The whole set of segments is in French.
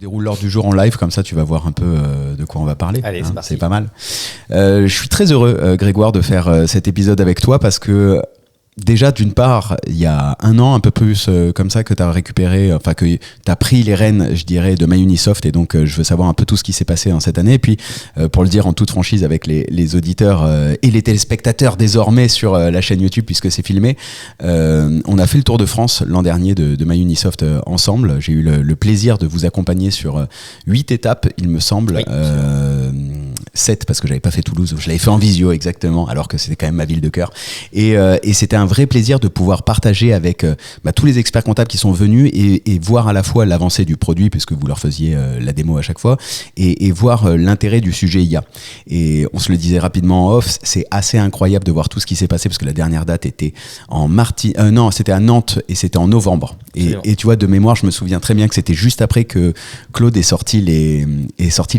déroule l'ordre du jour en live, comme ça tu vas voir un peu de quoi on va parler. Allez, c'est pas mal. Je suis très heureux, Grégoire, de faire cet épisode avec toi parce que déjà, d'une part, il y a un an, un peu plus comme ça, que tu as récupéré, enfin que tu as pris les rênes, je dirais, de MyUnisoft, et donc je veux savoir un peu tout ce qui s'est passé en cette année. Et puis, pour le dire en toute franchise avec les auditeurs et les téléspectateurs désormais sur la chaîne YouTube, puisque c'est filmé, on a fait le tour de France l'an dernier de MyUnisoft ensemble. J'ai eu le plaisir de vous accompagner sur 8 étapes, il me semble. Oui. 7 parce que j'avais pas fait Toulouse, je l'avais fait en visio exactement, alors que c'était quand même ma ville de cœur. Et c'était un vrai plaisir de pouvoir partager avec tous les experts comptables qui sont venus et voir à la fois l'avancée du produit, puisque vous leur faisiez la démo à chaque fois, et voir l'intérêt du sujet IA. Et on se le disait rapidement en off, c'est assez incroyable de voir tout ce qui s'est passé, parce que la dernière date était c'était à Nantes et c'était en novembre. Et tu vois, de mémoire, je me souviens très bien que c'était juste après que Claude ait sorti les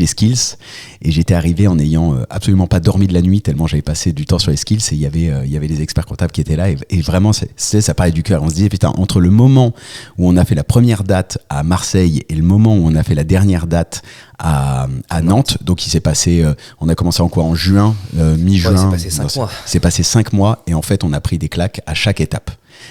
skills, et j'étais arrivé en n'ayant absolument pas dormi de la nuit tellement j'avais passé du temps sur les skills, et il y avait les experts comptables qui étaient là, et vraiment ça parlait du cœur. On se disait putain, entre le moment où on a fait la première date à Marseille et le moment où on a fait la dernière date à Nantes, donc il s'est passé, on a commencé en juin, mi-juin. Ouais, c'est passé 5 mois. C'est passé 5 mois, et en fait on a pris des claques à chaque étape.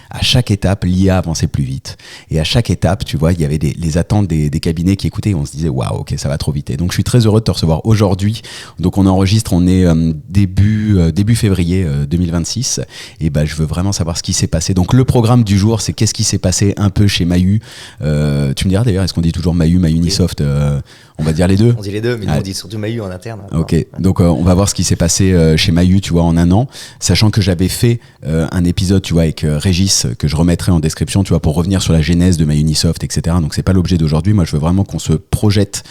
À chaque étape, l'IA avançait plus vite. Et à chaque étape, tu vois, il y avait les attentes des cabinets qui écoutaient, et on se disait waouh, ok, ça va trop vite. Et donc je suis très heureux de te recevoir aujourd'hui. Donc on enregistre, on est début février 2026, et je veux vraiment savoir ce qui s'est passé. Donc le programme du jour, c'est qu'est-ce qui s'est passé un peu chez Mahu. Tu me diras d'ailleurs, est-ce qu'on dit toujours Mahu, MyUnisoft? On va dire les deux. On dit les deux, mais nous, on dit surtout Mahu en interne. Ok, donc on va voir ce qui s'est passé chez Mahu, tu vois, en un an, sachant que j'avais fait un épisode, tu vois, avec Régis, que je remettrai en description, tu vois, pour revenir sur la genèse de MyUnisoft, etc. Donc c'est pas l'objet d'aujourd'hui. Moi, je veux vraiment qu'on se projette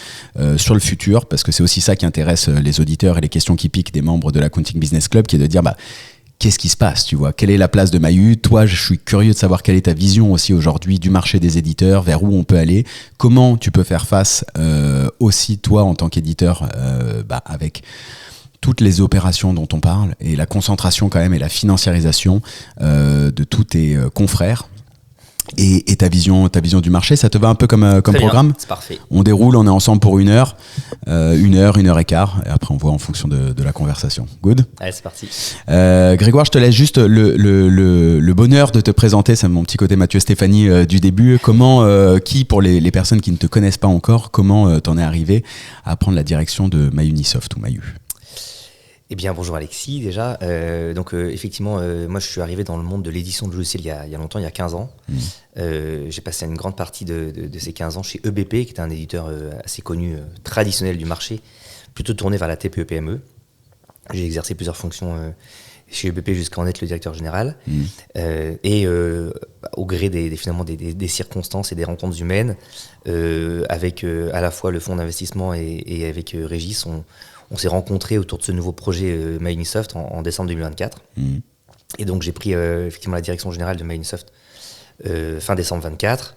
sur le futur, parce que c'est aussi ça qui intéresse les auditeurs et les questions qui piquent des membres de l'Accounting Business Club, qui est de dire qu'est-ce qui se passe, tu vois? Quelle est la place de Mahu? Toi, je suis curieux de savoir quelle est ta vision aussi aujourd'hui du marché des éditeurs, vers où on peut aller, comment tu peux faire face aussi, toi, en tant qu'éditeur, avec toutes les opérations dont on parle, et la concentration quand même et la financiarisation de tous tes confrères. Et ta vision du marché, ça te va un peu comme programme? C'est parfait. On déroule, on est ensemble pour 1 heure, 1 heure et quart, et après on voit en fonction de la conversation. Good? Allez, c'est parti. Grégoire, je te laisse juste le bonheur de te présenter, c'est mon petit côté Mathieu Stéphanie du début. Comment, pour les personnes qui ne te connaissent pas encore, comment t'en es arrivé à prendre la direction de MyUnisoft ou Mahu? Eh bien, bonjour Alexis, déjà. Effectivement, moi, je suis arrivé dans le monde de l'édition de logiciels il y a longtemps, il y a 15 ans. J'ai passé une grande partie de ces 15 ans chez EBP, qui est un éditeur assez connu, traditionnel du marché, plutôt tourné vers la TPE-PME. J'ai exercé plusieurs fonctions chez EBP jusqu'à en être le directeur général. Au gré finalement des circonstances et des rencontres humaines, avec à la fois le fonds d'investissement et avec Régis, on s'est rencontrés autour de ce nouveau projet MyUnisoft en décembre 2024. Et donc j'ai pris effectivement la direction générale de MyUnisoft fin décembre 2024.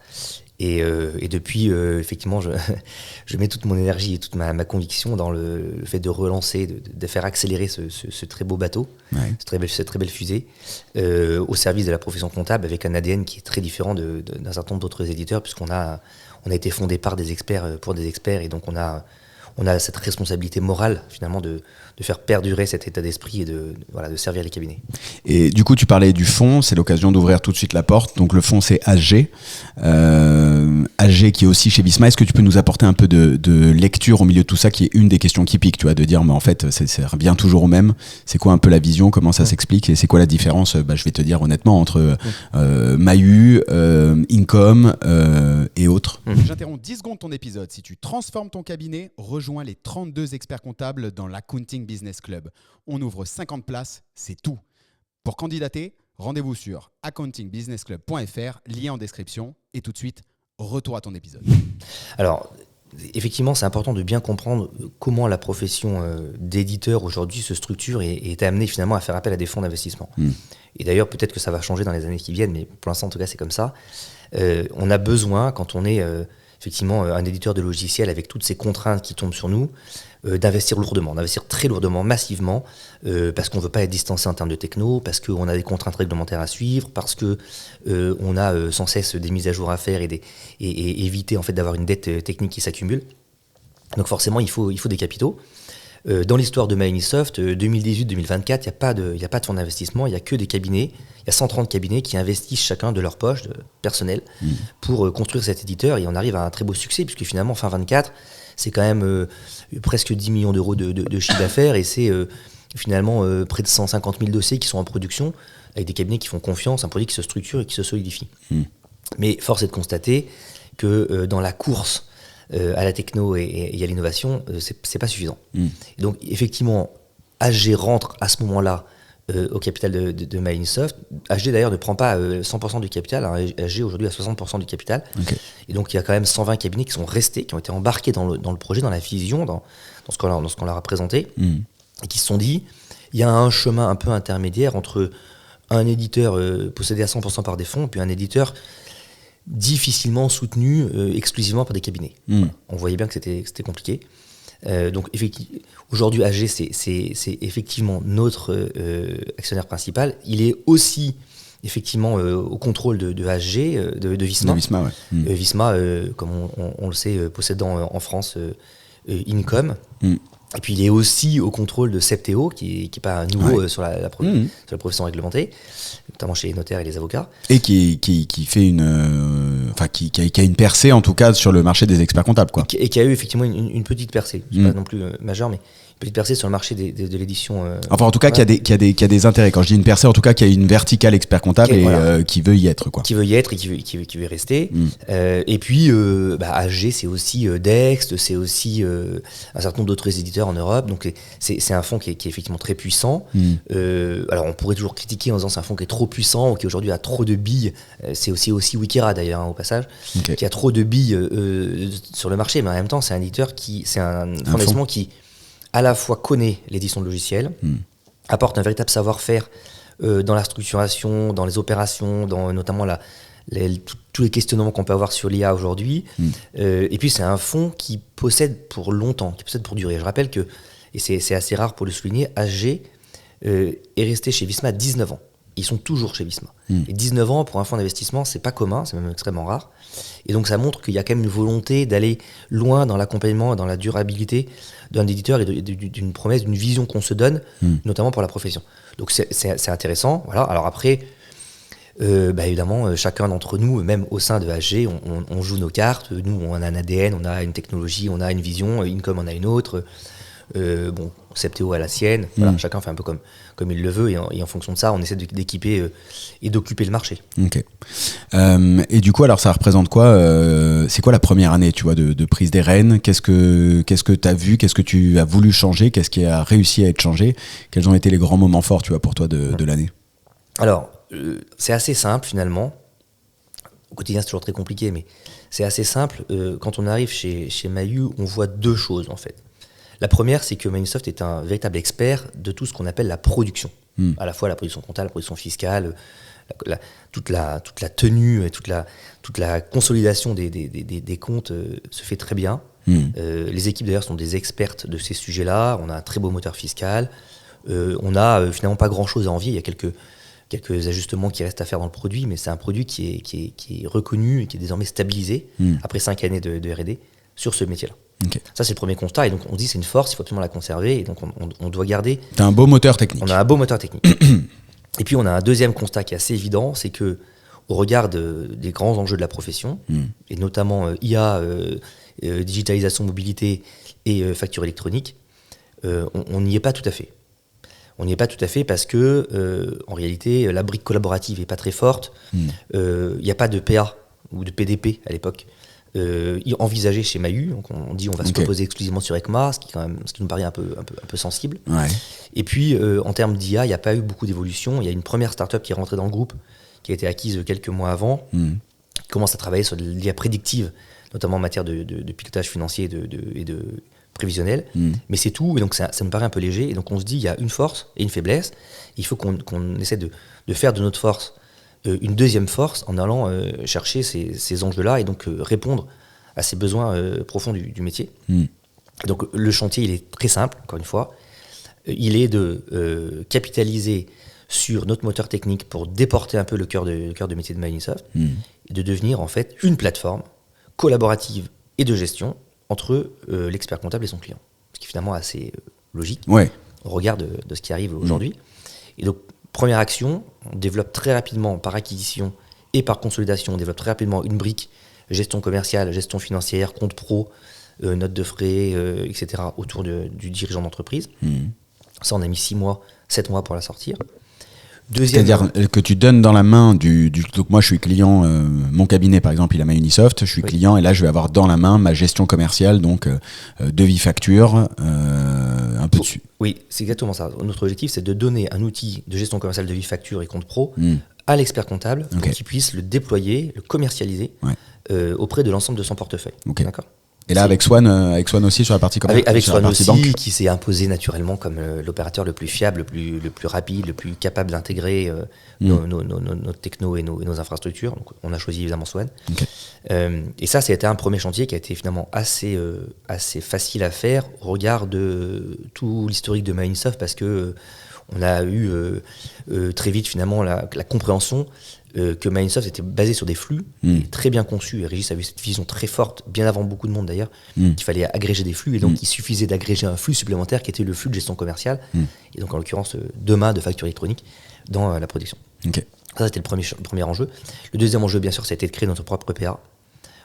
Et depuis, effectivement, je mets toute mon énergie et toute ma conviction dans le fait de relancer, de faire accélérer ce très beau bateau, cette très belle fusée, au service de la profession comptable, avec un ADN qui est très différent d'un certain nombre d'autres éditeurs, puisqu'on a été fondé par des experts pour des experts, et donc on a cette responsabilité morale, finalement, de faire perdurer cet état d'esprit et de servir les cabinets. Et du coup, tu parlais du fonds, c'est l'occasion d'ouvrir tout de suite la porte. Donc le fonds, c'est AG. AG qui est aussi chez Visma. Est-ce que tu peux nous apporter un peu de lecture au milieu de tout ça, qui est une des questions qui pique, tu vois, de dire, mais en fait, ça revient toujours au même. C'est quoi un peu la vision, comment ça s'explique, et c'est quoi la différence, je vais te dire honnêtement, entre Mahu, Income et autres. J'interromps 10 secondes ton épisode. Si tu transformes ton cabinet, rejoins les 32 experts comptables dans l'Accounting Business Club. On ouvre 50 places, c'est tout. Pour candidater, rendez-vous sur accountingbusinessclub.fr, lien en description. Et tout de suite, retour à ton épisode. Alors, effectivement, c'est important de bien comprendre comment la profession d'éditeur aujourd'hui se structure et est amenée finalement à faire appel à des fonds d'investissement. Et d'ailleurs, peut-être que ça va changer dans les années qui viennent, mais pour l'instant, en tout cas, c'est comme ça. On a besoin, quand on est effectivement un éditeur de logiciels avec toutes ces contraintes qui tombent sur nous, d'investir lourdement, d'investir très lourdement, massivement, parce qu'on ne veut pas être distancé en termes de techno, parce qu'on a des contraintes réglementaires à suivre, parce qu'on a sans cesse des mises à jour à faire et éviter en fait d'avoir une dette technique qui s'accumule. Donc forcément, il faut des capitaux. Dans l'histoire de Microsoft, 2018-2024, il n'y a pas de fonds d'investissement, il n'y a que des cabinets. Il y a 130 cabinets qui investissent chacun de leur poche personnelle pour construire cet éditeur. Et on arrive à un très beau succès, puisque finalement, fin 24, c'est quand même presque 10 millions d'euros de chiffre d'affaires. Et c'est finalement près de 150 000 dossiers qui sont en production, avec des cabinets qui font confiance, un produit qui se structure et qui se solidifie. Mais force est de constater que dans la course à la techno et à l'innovation, c'est pas suffisant. Et donc effectivement, AG rentre à ce moment-là au capital de Microsoft. AG d'ailleurs ne prend pas 100% du capital. AG aujourd'hui a 60% du capital. Okay. Et donc il y a quand même 120 cabinets qui sont restés, qui ont été embarqués dans le projet, dans la vision, dans ce qu'on leur a présenté, et qui se sont dit, il y a un chemin un peu intermédiaire entre un éditeur possédé à 100% par des fonds, puis un éditeur difficilement soutenu exclusivement par des cabinets. Voilà. On voyait bien que c'était compliqué. Donc aujourd'hui, AG, c'est effectivement notre actionnaire principal. Il est aussi effectivement au contrôle de AG, de Visma. De Visma, ouais. Visma, comme on le sait, possédant en France Incom. Et puis il est aussi au contrôle de Septéo, qui est pas nouveau sur la profession réglementée, notamment chez les notaires et les avocats. Et qui fait qui a une percée en tout cas sur le marché des experts comptables, quoi. Et qui a eu effectivement une petite percée, c'est pas non plus majeure, mais une petite percée sur le marché de l'édition. Enfin en tout cas, voilà. qui a des intérêts. Quand je dis une percée, en tout cas, qui a une verticale expert comptable qui veut y être, quoi. Qui veut y être et qui veut y rester. Et puis AG, c'est aussi Dext, c'est aussi un certain nombre d'autres éditeurs en Europe. Donc c'est un fonds qui est effectivement très puissant. Alors on pourrait toujours critiquer en disant c'est un fonds qui est trop puissant ou qui aujourd'hui a trop de billes. C'est aussi Wikera d'ailleurs, au passage, qui a trop de billes sur le marché, mais en même temps c'est un éditeur c'est un fonds d'investissement qui à la fois connaît l'édition de logiciels, apporte un véritable savoir-faire dans la structuration, dans les opérations, dans notamment tous les questionnements qu'on peut avoir sur l'IA aujourd'hui. Et puis c'est un fonds qui possède pour longtemps, qui possède pour durer. Je rappelle que, et c'est assez rare pour le souligner, AG est resté chez Visma 19 ans. Ils sont toujours chez Visma. Et 19 ans pour un fonds d'investissement, c'est pas commun, c'est même extrêmement rare. Et donc ça montre qu'il y a quand même une volonté d'aller loin dans l'accompagnement et dans la durabilité d'un éditeur et d'une promesse, d'une vision qu'on se donne, notamment pour la profession. Donc c'est intéressant. Voilà. Alors après, évidemment, chacun d'entre nous, même au sein de AG, on joue nos cartes. Nous, on a un ADN, on a une technologie, on a une vision. Incom en a une autre. Septéo a la sienne. Voilà, chacun fait un peu comme il le veut. Et en fonction de ça, on essaie d'équiper et d'occuper le marché. Ok. Et du coup, alors ça représente quoi c'est quoi la première année, tu vois, de prise des rênes? Qu'est-ce que tu as vu? Qu'est-ce que tu as voulu changer? Qu'est-ce qui a réussi à être changé? Quels ont été les grands moments forts, tu vois, pour toi de l'année? Alors, c'est assez simple finalement. Au quotidien, c'est toujours très compliqué, mais c'est assez simple. Quand on arrive chez Maillu, on voit deux choses en fait. La première, c'est que Microsoft est un véritable expert de tout ce qu'on appelle la production. À la fois la production comptable, la production fiscale, toute la tenue et toute la consolidation des comptes se fait très bien. Les équipes d'ailleurs sont des expertes de ces sujets-là. On a un très beau moteur fiscal. On n'a finalement pas grand-chose à envier. Il y a quelques ajustements qui restent à faire dans le produit, mais c'est un produit qui est reconnu et qui est désormais stabilisé après 5 années de R&D sur ce métier-là. Okay. Ça, c'est le premier constat. Et donc, on dit c'est une force, il faut absolument la conserver. Et donc, on doit garder. T'as un beau moteur technique. On a un beau moteur technique. Et puis, on a un deuxième constat qui est assez évident, c'est que au regard des grands enjeux de la profession, et notamment IA, digitalisation, mobilité et facture électronique, on n'y est pas tout à fait. On n'y est pas tout à fait parce que, en réalité, la brique collaborative n'est pas très forte. Il n'y a pas de PA ou de PDP à l'époque. Envisagé chez Maillu, donc on dit on va se reposer exclusivement sur ECMA, ce qui nous paraît un peu sensible. Ouais. Et puis en termes d'IA, il n'y a pas eu beaucoup d'évolution. Il y a une première start-up qui est rentrée dans le groupe, qui a été acquise quelques mois avant, qui commence à travailler sur l'IA prédictive, notamment en matière de pilotage financier et de prévisionnel. Mais c'est tout, et donc ça me paraît un peu léger. Et donc on se dit il y a une force et une faiblesse. Il faut qu'on essaie de faire de notre force une deuxième force en allant chercher ces enjeux-là et donc répondre à ces besoins profonds du métier. Donc le chantier, il est très simple, encore une fois. Il est de capitaliser sur notre moteur technique pour déporter un peu le cœur de métier de Microsoft et de devenir en fait une plateforme collaborative et de gestion entre l'expert comptable et son client. Ce qui est finalement assez logique au regard de ce qui arrive aujourd'hui. Et donc, première action, on développe très rapidement par acquisition et par consolidation, on développe très rapidement une brique gestion commerciale, gestion financière, compte pro, notes de frais, etc. autour du dirigeant d'entreprise. Ça, on a mis 6 mois, 7 mois pour la sortir. C'est-à-dire que tu donnes dans la main donc moi je suis client, mon cabinet par exemple il a Microsoft, je suis client et là je vais avoir dans la main ma gestion commerciale, donc devis facture, un peu dessus. Oui, c'est exactement ça. Notre objectif c'est de donner un outil de gestion commerciale, devis facture et compte pro à l'expert comptable pour qu'il puisse le déployer, le commercialiser auprès de l'ensemble de son portefeuille. D'accord. Et là, avec Swan aussi sur la partie commerciale. Avec Swan aussi, qui s'est imposé naturellement comme l'opérateur le plus fiable, le plus rapide, le plus capable d'intégrer nos technos et nos infrastructures. Donc, on a choisi évidemment Swan. Et ça a été un premier chantier qui a été finalement assez facile à faire au regard de tout l'historique de Microsoft, parce que on a eu très vite finalement la compréhension que Microsoft était basé sur des flux très bien conçus. Et Régis a eu cette vision très forte, bien avant beaucoup de monde d'ailleurs, qu'il fallait agréger des flux, et donc il suffisait d'agréger un flux supplémentaire qui était le flux de gestion commerciale, et donc en l'occurrence demain de facture électronique dans la production. Ça, c'était le premier enjeu. Le deuxième enjeu, bien sûr, c'était de créer notre propre PA.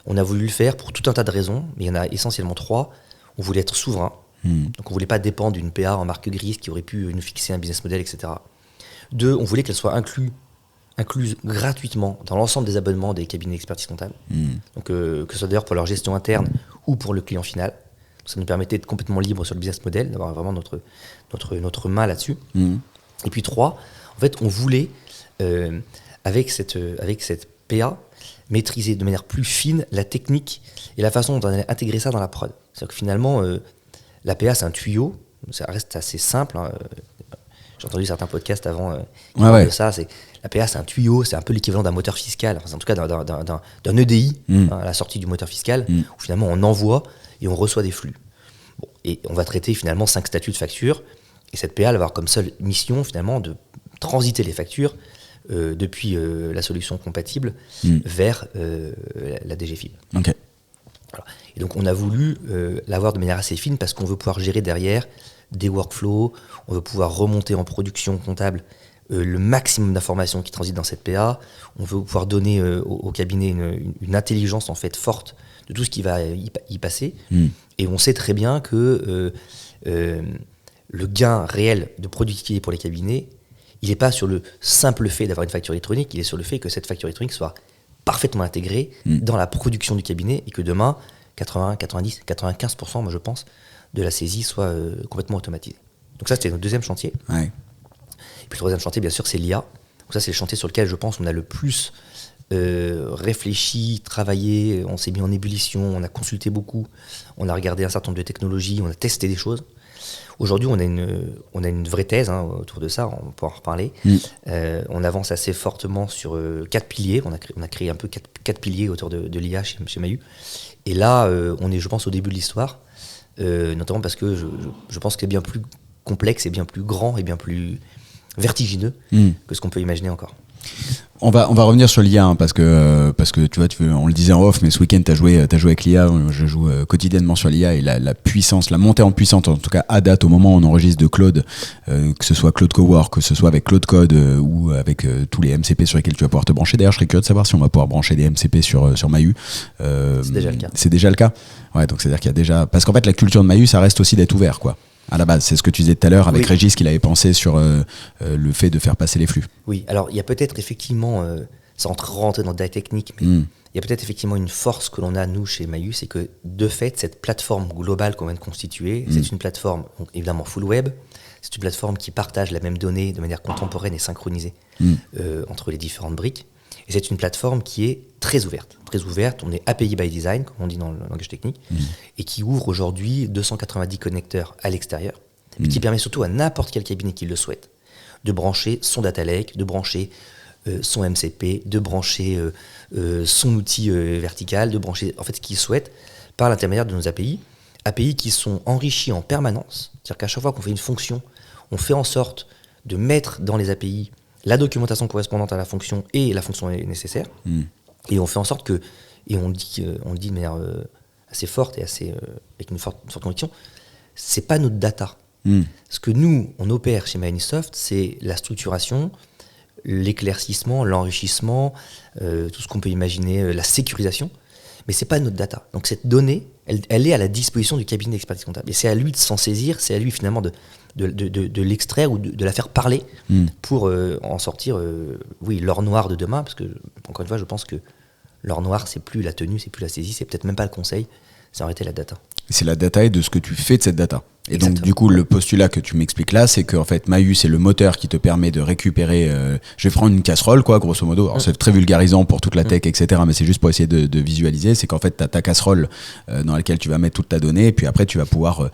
On a voulu le faire pour tout un tas de raisons, mais il y en a essentiellement 3. On voulait être souverain, donc on voulait pas dépendre d'une PA en marque grise qui aurait pu nous fixer un business model, etc. 2, on voulait qu'elle soit incluse gratuitement dans l'ensemble des abonnements des cabinets d'expertise comptable, donc que ce soit d'ailleurs pour leur gestion interne ou pour le client final. Ça nous permettait d'être complètement libre sur le business model, d'avoir vraiment notre main là-dessus. Et puis 3, en fait, on voulait, avec cette PA, maîtriser de manière plus fine la technique et la façon dont on allait intégrer ça dans la prod. C'est-à-dire que finalement, la PA, c'est un tuyau, ça reste assez simple. J'ai entendu certains podcasts avant de ça. La PA, c'est un tuyau, c'est un peu l'équivalent d'un moteur fiscal, enfin, en tout cas d'un EDI, à la sortie du moteur fiscal, où finalement on envoie et on reçoit des flux. Bon, et on va traiter finalement 5 statuts de facture, et cette PA va avoir comme seule mission finalement de transiter les factures depuis la solution compatible vers la DGFiP. Voilà. Et donc on a voulu l'avoir de manière assez fine, parce qu'on veut pouvoir gérer derrière des workflows, on veut pouvoir remonter en production comptable le maximum d'informations qui transitent dans cette PA, on veut pouvoir donner au cabinet une intelligence en fait forte de tout ce qui va y passer, et on sait très bien que le gain réel de productivité pour les cabinets, il n'est pas sur le simple fait d'avoir une facture électronique, il est sur le fait que cette facture électronique soit parfaitement intégrée dans la production du cabinet, et que demain 80, 90, 95%, moi je pense, de la saisie soit complètement automatisée. Donc ça, c'était notre deuxième chantier. Et puis le troisième chantier, bien sûr, c'est l'IA. Donc ça, c'est le chantier sur lequel je pense on a le plus réfléchi, travaillé, on s'est mis en ébullition, on a consulté beaucoup, on a regardé un certain nombre de technologies, on a testé des choses. Aujourd'hui, on a une vraie thèse autour de ça, on peut en reparler. On avance assez fortement sur 4 piliers. On a créé un peu 4 piliers autour de l'IA chez Mahu. Et là, on est, je pense, au début de l'histoire, notamment parce que je pense que c'est bien plus complexe et bien plus grand et bien plus vertigineux que ce qu'on peut imaginer encore. On va revenir sur l'IA, parce que tu vois, on le disait en off, mais ce week-end t'as joué avec l'IA. Je joue quotidiennement sur l'IA, et la puissance, la montée en puissance, en tout cas à date, au moment où on enregistre de Claude, que ce soit Claude Cowork, que ce soit avec Claude Code ou avec tous les MCP sur lesquels tu vas pouvoir te brancher. D'ailleurs, je serais curieux de savoir si on va pouvoir brancher des MCP sur Mahu. C'est déjà le cas. C'est déjà le cas. Ouais, donc c'est-à-dire qu'il y a déjà, parce qu'en fait la culture de Mahu, ça reste aussi d'être ouvert, quoi. À la base, c'est ce que tu disais tout à l'heure avec Régis, qu'il avait pensé sur le fait de faire passer les flux. Oui, alors il y a peut-être effectivement, sans rentrer dans le détail technique, mais il y a peut-être effectivement une force que l'on a, nous, chez Mahu, c'est que de fait, cette plateforme globale qu'on vient de constituer, c'est une plateforme, donc, évidemment full web, c'est une plateforme qui partage la même donnée de manière contemporaine et synchronisée entre les différentes briques. Et c'est une plateforme qui est très ouverte. On est API by design, comme on dit dans le langage technique, et qui ouvre aujourd'hui 290 connecteurs à l'extérieur, mais qui permet surtout à n'importe quel cabinet qui le souhaite de brancher son data lake, de brancher son MCP, de brancher son outil vertical, de brancher en fait ce qu'il souhaite par l'intermédiaire de nos API qui sont enrichis en permanence. C'est-à-dire qu'à chaque fois qu'on fait une fonction, on fait en sorte de mettre dans les API la documentation correspondante à la fonction et la fonction nécessaire. Et on fait en sorte que, et on le dit de manière assez forte et avec une forte conviction, c'est pas notre data. Ce que nous, on opère chez Microsoft, c'est la structuration, l'éclaircissement, l'enrichissement, tout ce qu'on peut imaginer, la sécurisation, mais c'est pas notre data. Donc cette donnée, elle est à la disposition du cabinet d'expertise comptable. Et c'est à lui de s'en saisir, c'est à lui finalement de l'extraire ou de la faire parler pour en sortir, l'or noir de demain, parce que, encore une fois, je pense que l'or noir, c'est plus la tenue, c'est plus la saisie, c'est peut-être même pas le conseil, c'est en réalité la data. C'est la data et de ce que tu fais de cette data. Et Exactement. donc, du coup, le postulat que tu m'expliques là, c'est qu'en fait, Mahu, c'est le moteur qui te permet de récupérer. Je vais prendre une casserole, quoi, grosso modo. Alors, c'est très vulgarisant pour toute la tech, etc. Mais c'est juste pour essayer de visualiser. C'est qu'en fait, tu as ta casserole dans laquelle tu vas mettre toute ta donnée. Et puis après, tu vas pouvoir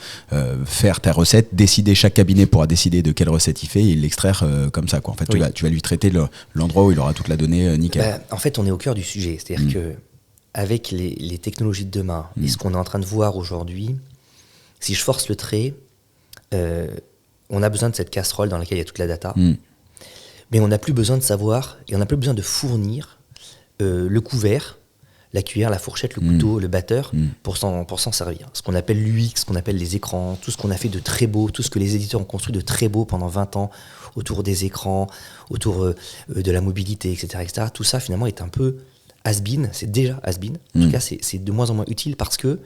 faire ta recette, décider. Chaque cabinet pourra décider de quelle recette il fait et l'extraire comme ça, quoi. En fait, tu vas lui traiter l'endroit où il aura toute la donnée nickel. En fait, on est au cœur du sujet. C'est-à-dire que avec les technologies de demain et ce qu'on est en train de voir aujourd'hui, si je force le trait, on a besoin de cette casserole dans laquelle il y a toute la data, mais on n'a plus besoin de savoir et on n'a plus besoin de fournir le couvert, la cuillère, la fourchette, le couteau, le batteur pour s'en servir. Ce qu'on appelle l'UX, ce qu'on appelle les écrans, tout ce qu'on a fait de très beau, tout ce que les éditeurs ont construit de très beau pendant 20 ans autour des écrans, autour de la mobilité, etc. Tout ça finalement est un peu has-been, c'est déjà has-been. En tout cas, c'est de moins en moins utile parce que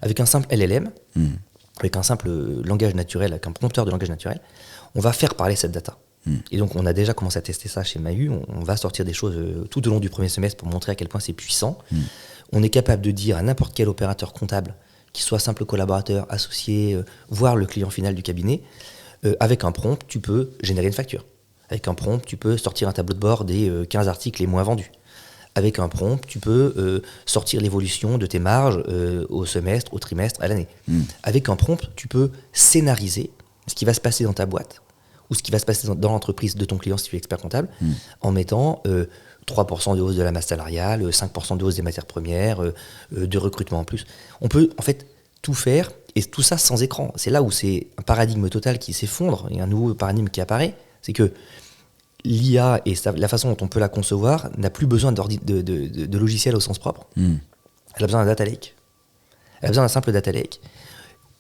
avec un simple LLM, avec un simple langage naturel, avec un prompteur de langage naturel, on va faire parler cette data. Et donc, on a déjà commencé à tester ça chez Mahu. On va sortir des choses tout au long du premier semestre pour montrer à quel point c'est puissant. On est capable de dire à n'importe quel opérateur comptable, qui soit simple collaborateur, associé, voire le client final du cabinet, avec un prompt, tu peux générer une facture. Avec un prompt, tu peux sortir un tableau de bord des 15 articles les moins vendus. Avec un prompt, tu peux sortir l'évolution de tes marges au semestre, au trimestre, à l'année. Avec un prompt, tu peux scénariser ce qui va se passer dans ta boîte ou ce qui va se passer dans l'entreprise de ton client si tu es expert comptable en mettant 3% de hausse de la masse salariale, 5% de hausse des matières premières, de recrutement en plus. On peut en fait tout faire et tout ça sans écran. C'est là où c'est un paradigme total qui s'effondre et un nouveau paradigme qui apparaît. C'est que l'IA et la façon dont on peut la concevoir n'a plus besoin de logiciel au sens propre. Elle a besoin d'un data lake. Elle a besoin d'un simple data lake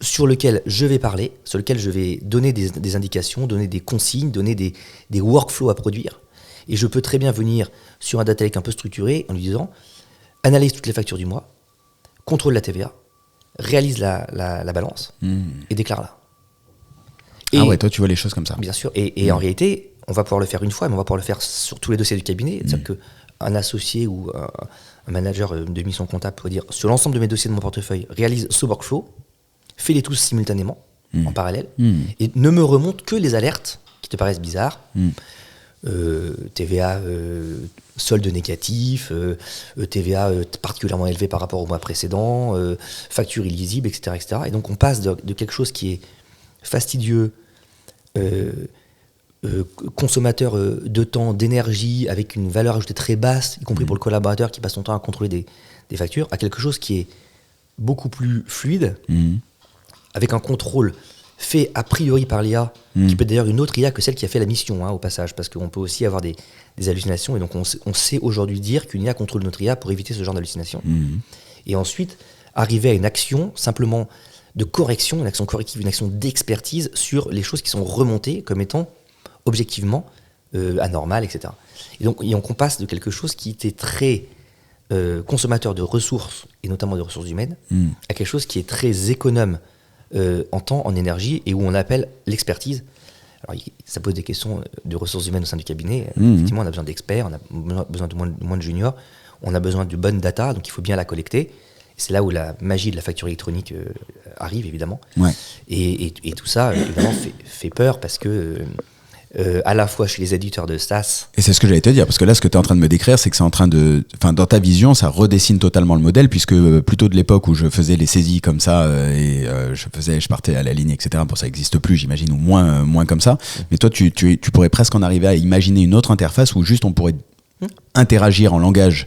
sur lequel je vais parler, sur lequel je vais donner des indications, donner des consignes, donner des workflows à produire. Et je peux très bien venir sur un data lake un peu structuré en lui disant analyse toutes les factures du mois, contrôle la TVA, réalise la balance et déclare-la. Ah ouais, toi tu vois les choses comme ça. Bien sûr. Et en réalité, on va pouvoir le faire une fois, mais on va pouvoir le faire sur tous les dossiers du cabinet. C'est-à-dire qu'un associé ou un manager de mission comptable pourrait dire sur l'ensemble de mes dossiers de mon portefeuille, réalise ce workflow, fais-les tous simultanément, en parallèle, et ne me remonte que les alertes qui te paraissent bizarres. TVA solde négatif, TVA particulièrement élevé par rapport au mois précédent, facture illisible, etc. Et donc on passe de quelque chose qui est fastidieux, consommateur de temps, d'énergie, avec une valeur ajoutée très basse, y compris pour le collaborateur qui passe son temps à contrôler des factures, à quelque chose qui est beaucoup plus fluide, avec un contrôle fait a priori par l'IA, qui peut être d'ailleurs une autre IA que celle qui a fait la mission, au passage, parce qu'on peut aussi avoir des hallucinations, et donc on sait aujourd'hui dire qu'une IA contrôle notre IA pour éviter ce genre d'hallucination. Et ensuite, arriver à une action simplement de correction, une action corrective, une action d'expertise sur les choses qui sont remontées comme étant objectivement anormales, etc. Et donc on passe de quelque chose qui était très consommateur de ressources, et notamment de ressources humaines, à quelque chose qui est très économe en temps, en énergie, et où on appelle l'expertise. Alors, ça pose des questions de ressources humaines au sein du cabinet. Effectivement, on a besoin d'experts, on a besoin de moins de juniors, on a besoin de bonne data, donc il faut bien la collecter. Et c'est là où la magie de la facture électronique arrive, évidemment. Ouais. Et tout ça, évidemment, fait peur parce que à la fois chez les éditeurs de SaaS. Et c'est ce que j'allais te dire, parce que là, ce que tu es en train de me décrire, c'est que c'est en train de... Enfin, dans ta vision, ça redessine totalement le modèle, puisque plutôt de l'époque où je faisais les saisies comme ça, je partais à la ligne, etc. Bon, ça n'existe plus, j'imagine, ou moins comme ça. Mais toi, tu pourrais presque en arriver à imaginer une autre interface où juste on pourrait interagir en langage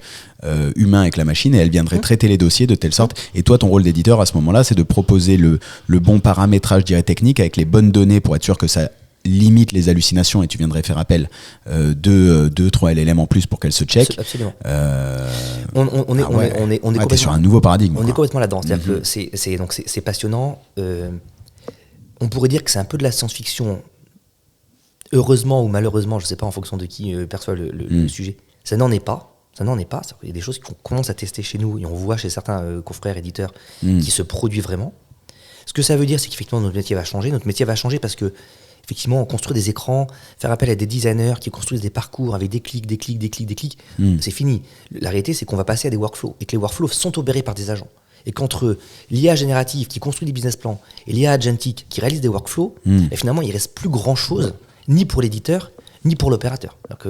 humain avec la machine et elle viendrait traiter les dossiers de telle sorte. Et toi, ton rôle d'éditeur à ce moment-là, c'est de proposer le bon paramétrage, je dirais, technique avec les bonnes données pour être sûr que ça limite les hallucinations et tu viendrais faire appel de 3 LLM en plus pour qu'elle se check. Absolument. On est complètement sur un nouveau paradigme. On est complètement là-dedans. C'est-à-dire que c'est passionnant. On pourrait dire que c'est un peu de la science-fiction. Heureusement ou malheureusement, je ne sais pas en fonction de qui perçoit le sujet. Ça n'en est pas. Il y a des choses qu'on commence à tester chez nous et on voit chez certains confrères éditeurs qui se produisent vraiment. Ce que ça veut dire, c'est qu'effectivement notre métier va changer. Notre métier va changer parce que effectivement, construire des écrans, faire appel à des designers qui construisent des parcours avec des clics, c'est fini. La réalité, c'est qu'on va passer à des workflows et que les workflows sont opérés par des agents. Et qu'entre l'IA générative qui construit des business plans et l'IA agentique qui réalise des workflows, et finalement, il ne reste plus grand-chose, ni pour l'éditeur, ni pour l'opérateur. Donc,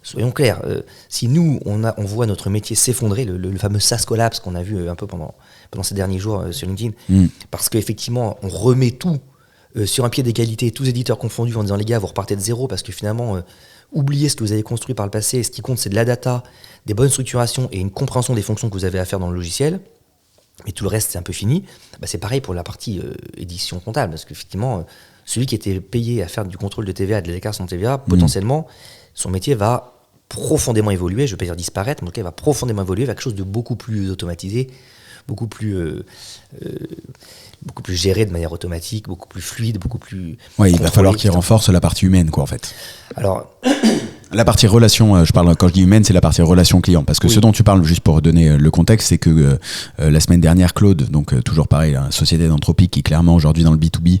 soyons clairs, si nous, on voit notre métier s'effondrer, le fameux SaaS collapse qu'on a vu un peu pendant ces derniers jours sur LinkedIn, parce qu'effectivement, on remet tout sur un pied d'égalité, tous éditeurs confondus, en disant les gars, vous repartez de zéro parce que finalement, oubliez ce que vous avez construit par le passé. Ce qui compte, c'est de la data, des bonnes structurations et une compréhension des fonctions que vous avez à faire dans le logiciel. Et tout le reste, c'est un peu fini. C'est pareil pour la partie édition comptable, parce qu'effectivement, celui qui était payé à faire du contrôle de TVA, de l'écart sans TVA, potentiellement, son métier va profondément évoluer. Je ne veux pas dire disparaître, mais en tout cas, il va profondément évoluer vers quelque chose de beaucoup plus automatisé, beaucoup plus géré de manière automatique, beaucoup plus fluide, beaucoup plus... Oui, il va falloir qu'il renforce la partie humaine, quoi, en fait. Alors... La partie relation, quand je dis humaine, c'est la partie relation client. Parce que ce dont tu parles, juste pour donner le contexte, c'est que la semaine dernière, Claude, donc toujours pareil, la société d'Anthropique qui clairement aujourd'hui dans le B2B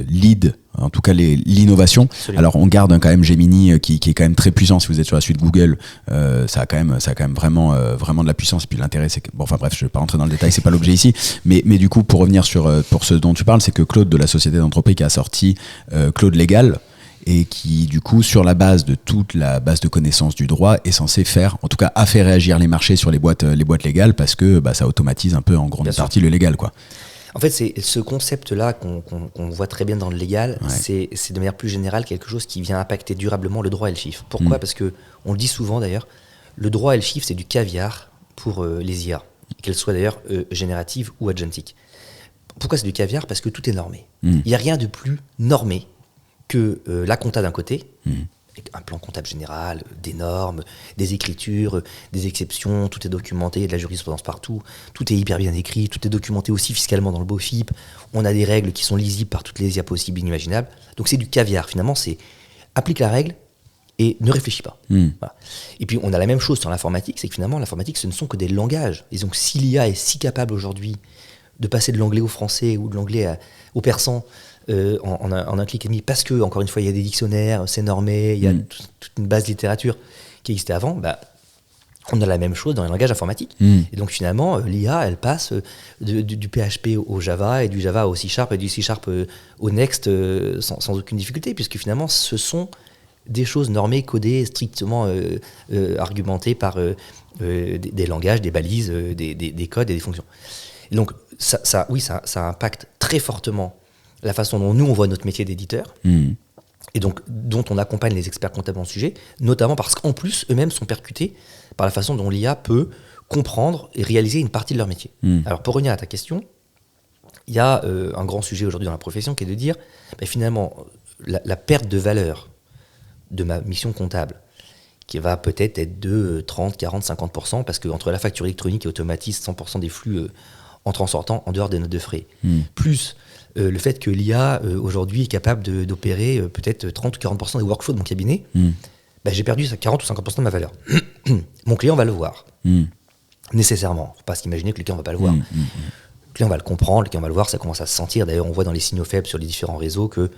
lead, en tout cas l'innovation. Absolument. Alors on garde quand même Gemini qui est quand même très puissant. Si vous êtes sur la suite Google, ça a quand même vraiment de la puissance. Et puis l'intérêt, c'est que bref, je vais pas rentrer dans le détail, c'est pas l'objet ici. Mais du coup, pour revenir pour ce dont tu parles, c'est que Claude de la société d'Anthropique a sorti Claude Légal. Et qui, du coup, sur la base de toute la base de connaissances du droit, est censé faire, en tout cas, a fait réagir les marchés sur les boîtes légales parce que ça automatise un peu en grande partie le légal, quoi. En fait, c'est ce concept-là qu'on voit très bien dans le légal, c'est de manière plus générale quelque chose qui vient impacter durablement le droit et le chiffre. Pourquoi ? Parce que, on le dit souvent d'ailleurs, le droit et le chiffre, c'est du caviar pour les IA, qu'elles soient d'ailleurs génératives ou agentiques. Pourquoi c'est du caviar ? Parce que tout est normé. Il n'y a rien de plus normé que la compta d'un côté, avec un plan comptable général, des normes, des écritures, des exceptions, tout est documenté, il y a de la jurisprudence partout, tout est hyper bien écrit, tout est documenté aussi fiscalement dans le BOFIP, on a des règles qui sont lisibles par toutes les IA possibles et inimaginables, donc c'est du caviar, finalement, c'est applique la règle et ne réfléchis pas. Voilà. Et puis on a la même chose sur l'informatique, c'est que finalement l'informatique ce ne sont que des langages, et donc si l'IA est si capable aujourd'hui de passer de l'anglais au français ou de l'anglais au persan, en un clic et demi, parce que, encore une fois, il y a des dictionnaires, c'est normé, il y a toute une base de littérature qui existait avant, on a la même chose dans les langages informatiques. Et donc, finalement, l'IA, elle passe du PHP au Java, et du Java au C# et du C# au Next sans aucune difficulté, puisque finalement, ce sont des choses normées, codées, strictement argumentées par des langages, des balises, des codes et des fonctions. Et donc, ça impacte très fortement la façon dont nous, on voit notre métier d'éditeur, et donc dont on accompagne les experts comptables dans le sujet, notamment parce qu'en plus, eux-mêmes sont percutés par la façon dont l'IA peut comprendre et réaliser une partie de leur métier. Alors, pour revenir à ta question, il y a un grand sujet aujourd'hui dans la profession qui est de dire, finalement, la perte de valeur de ma mission comptable, qui va peut-être être de 30, 40, 50%, parce qu'entre la facture électronique et automatise 100% des flux entrant en sortant en dehors des notes de frais, plus le fait que l'IA aujourd'hui est capable d'opérer peut-être 30 ou 40% des workflows de mon cabinet, j'ai perdu 40 ou 50% de ma valeur. Mon client va le voir, nécessairement. Il ne faut pas s'imaginer que le client ne va pas le voir. Le client va le comprendre, le client va le voir, ça commence à se sentir. D'ailleurs, on voit dans les signaux faibles sur les différents réseaux que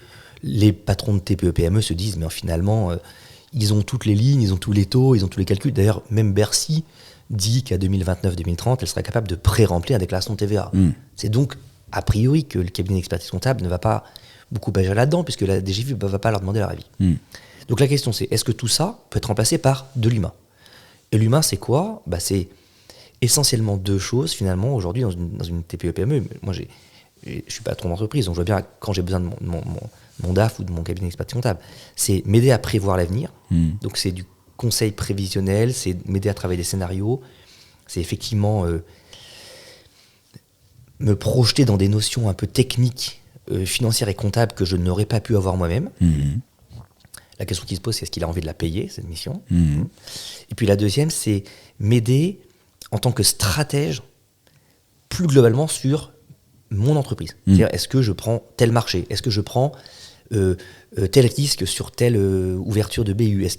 les patrons de TPE-PME se disent, mais finalement, ils ont toutes les lignes, ils ont tous les taux, ils ont tous les calculs. D'ailleurs, même Bercy dit qu'à 2029-2030, elle sera capable de pré-remplir la déclaration de TVA. C'est donc a priori que le cabinet d'expertise comptable ne va pas beaucoup agir là-dedans, puisque la DGFiP ne va pas leur demander leur avis. Donc la question c'est, est-ce que tout ça peut être remplacé par de l'humain? Et l'humain, c'est quoi? C'est essentiellement deux choses, finalement, aujourd'hui, dans une TPE-PME. Moi, je suis patron d'entreprise, donc je vois bien quand j'ai besoin de mon DAF ou de mon cabinet d'expertise comptable, c'est m'aider à prévoir l'avenir. Donc c'est du conseil prévisionnel, c'est m'aider à travailler des scénarios, c'est effectivement me projeter dans des notions un peu techniques, financières et comptables que je n'aurais pas pu avoir moi-même. La question qui se pose, c'est est-ce qu'il a envie de la payer, cette mission? Et puis la deuxième, c'est m'aider en tant que stratège plus globalement sur mon entreprise. C'est-à-dire, est-ce que je prends tel marché? Est-ce que je prends tel risque sur telle ouverture de BU? Est-ce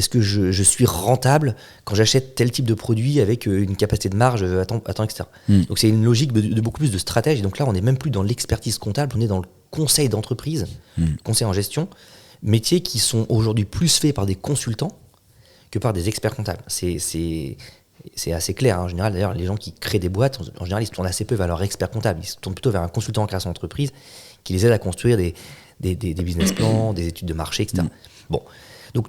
que je suis rentable quand j'achète tel type de produit avec une capacité de marge à temps, etc. Donc c'est une logique de beaucoup plus de stratège. Et donc là, on n'est même plus dans l'expertise comptable, on est dans le conseil d'entreprise, conseil en gestion, métiers qui sont aujourd'hui plus faits par des consultants que par des experts comptables. C'est assez clair, en général. D'ailleurs, les gens qui créent des boîtes, en général, ils se tournent assez peu vers leur expert comptable. Ils se tournent plutôt vers un consultant en création d'entreprise qui les aide à construire des business plans, des études de marché, etc. Bon, donc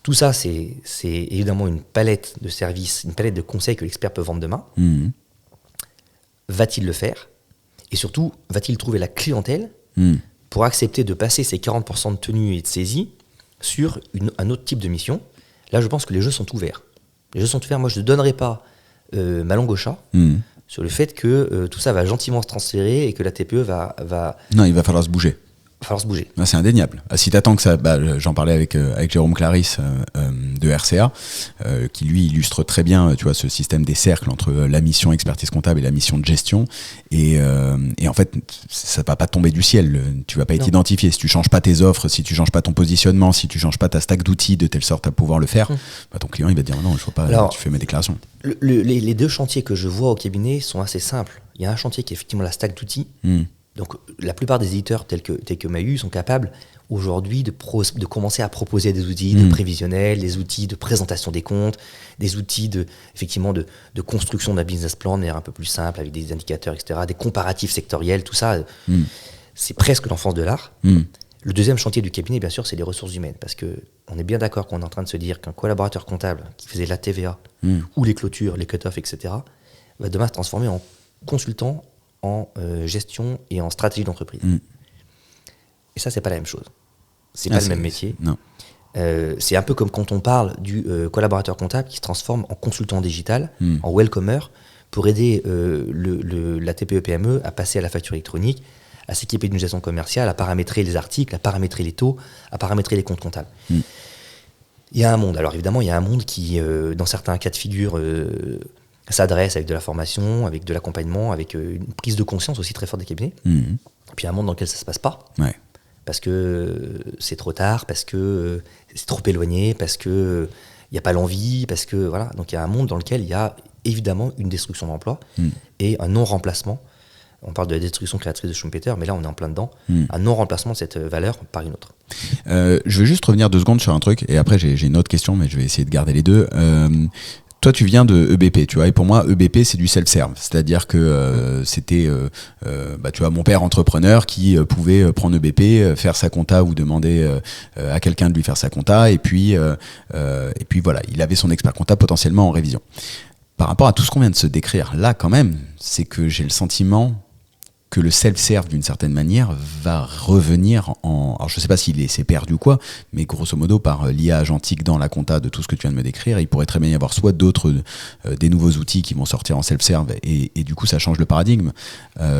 tout ça, c'est évidemment une palette de services, une palette de conseils que l'expert peut vendre demain. Va-t-il le faire? Et surtout, va-t-il trouver la clientèle pour accepter de passer ces 40% de tenue et de saisie sur un autre type de mission? Là, je pense que les jeux sont ouverts. Les jeux sont ouverts. Moi, je ne donnerai pas ma langue au chat sur le fait que tout ça va gentiment se transférer et que la TPE va... Non, il va falloir se bouger. C'est indéniable. Si t'attends que ça, j'en parlais avec Jérôme Clarisse de RCA, qui lui illustre très bien, tu vois, ce système des cercles entre la mission expertise comptable et la mission de gestion. Et en fait, ça va pas tomber du ciel. Tu vas pas être identifié si tu changes pas tes offres, si tu changes pas ton positionnement, si tu changes pas ta stack d'outils de telle sorte à pouvoir le faire. Ton client il va te dire non, il faut pas. Alors, tu fais mes déclarations. Les deux chantiers que je vois au cabinet sont assez simples. Il y a un chantier qui est effectivement la stack d'outils. Donc la plupart des éditeurs tels que Mahu sont capables aujourd'hui de commencer à proposer des outils de prévisionnel, des outils de présentation des comptes, des outils de construction d'un business plan de manière un peu plus simple avec des indicateurs, etc., des comparatifs sectoriels, tout ça, c'est presque l'enfance de l'art. Le deuxième chantier du cabinet, bien sûr, c'est les ressources humaines, parce qu'on est bien d'accord qu'on est en train de se dire qu'un collaborateur comptable qui faisait la TVA ou les clôtures, les cut-offs, etc., va demain se transformer en consultant en gestion et en stratégie d'entreprise. Et ça, c'est pas la même chose. C'est pas le même métier. Non. C'est un peu comme quand on parle du collaborateur comptable qui se transforme en consultant digital, en welcomer, pour aider la TPE-PME à passer à la facture électronique, à s'équiper d'une gestion commerciale, à paramétrer les articles, à paramétrer les taux, à paramétrer les comptes comptables. Il y a un monde. Alors évidemment, il y a un monde qui, dans certains cas de figure, s'adresse avec de la formation, avec de l'accompagnement, avec une prise de conscience aussi très forte des cabinets. Puis il y a un monde dans lequel ça ne se passe pas. Parce que c'est trop tard, parce que c'est trop éloigné, parce qu'il n'y a pas l'envie, parce que voilà. Donc il y a un monde dans lequel il y a évidemment une destruction d'emploi et un non-remplacement. On parle de la destruction créatrice de Schumpeter, mais là on est en plein dedans. Un non-remplacement de cette valeur par une autre. Je veux juste revenir 2 secondes sur un truc, et après j'ai une autre question, mais je vais essayer de garder les deux. Toi, tu viens de EBP, tu vois, et pour moi, EBP, c'est du self-serve. C'est-à-dire que c'était, tu vois, mon père entrepreneur qui pouvait prendre EBP, faire sa compta ou demander à quelqu'un de lui faire sa compta, et puis voilà, il avait son expert comptable potentiellement en révision. Par rapport à tout ce qu'on vient de se décrire, là, quand même, c'est que j'ai le sentiment que le self-serve, d'une certaine manière, va revenir en... Alors, je ne sais pas s'il s'est perdu ou quoi, mais grosso modo, par l'IA agentique dans la compta de tout ce que tu viens de me décrire, il pourrait très bien y avoir soit d'autres, des nouveaux outils qui vont sortir en self-serve, et du coup, ça change le paradigme.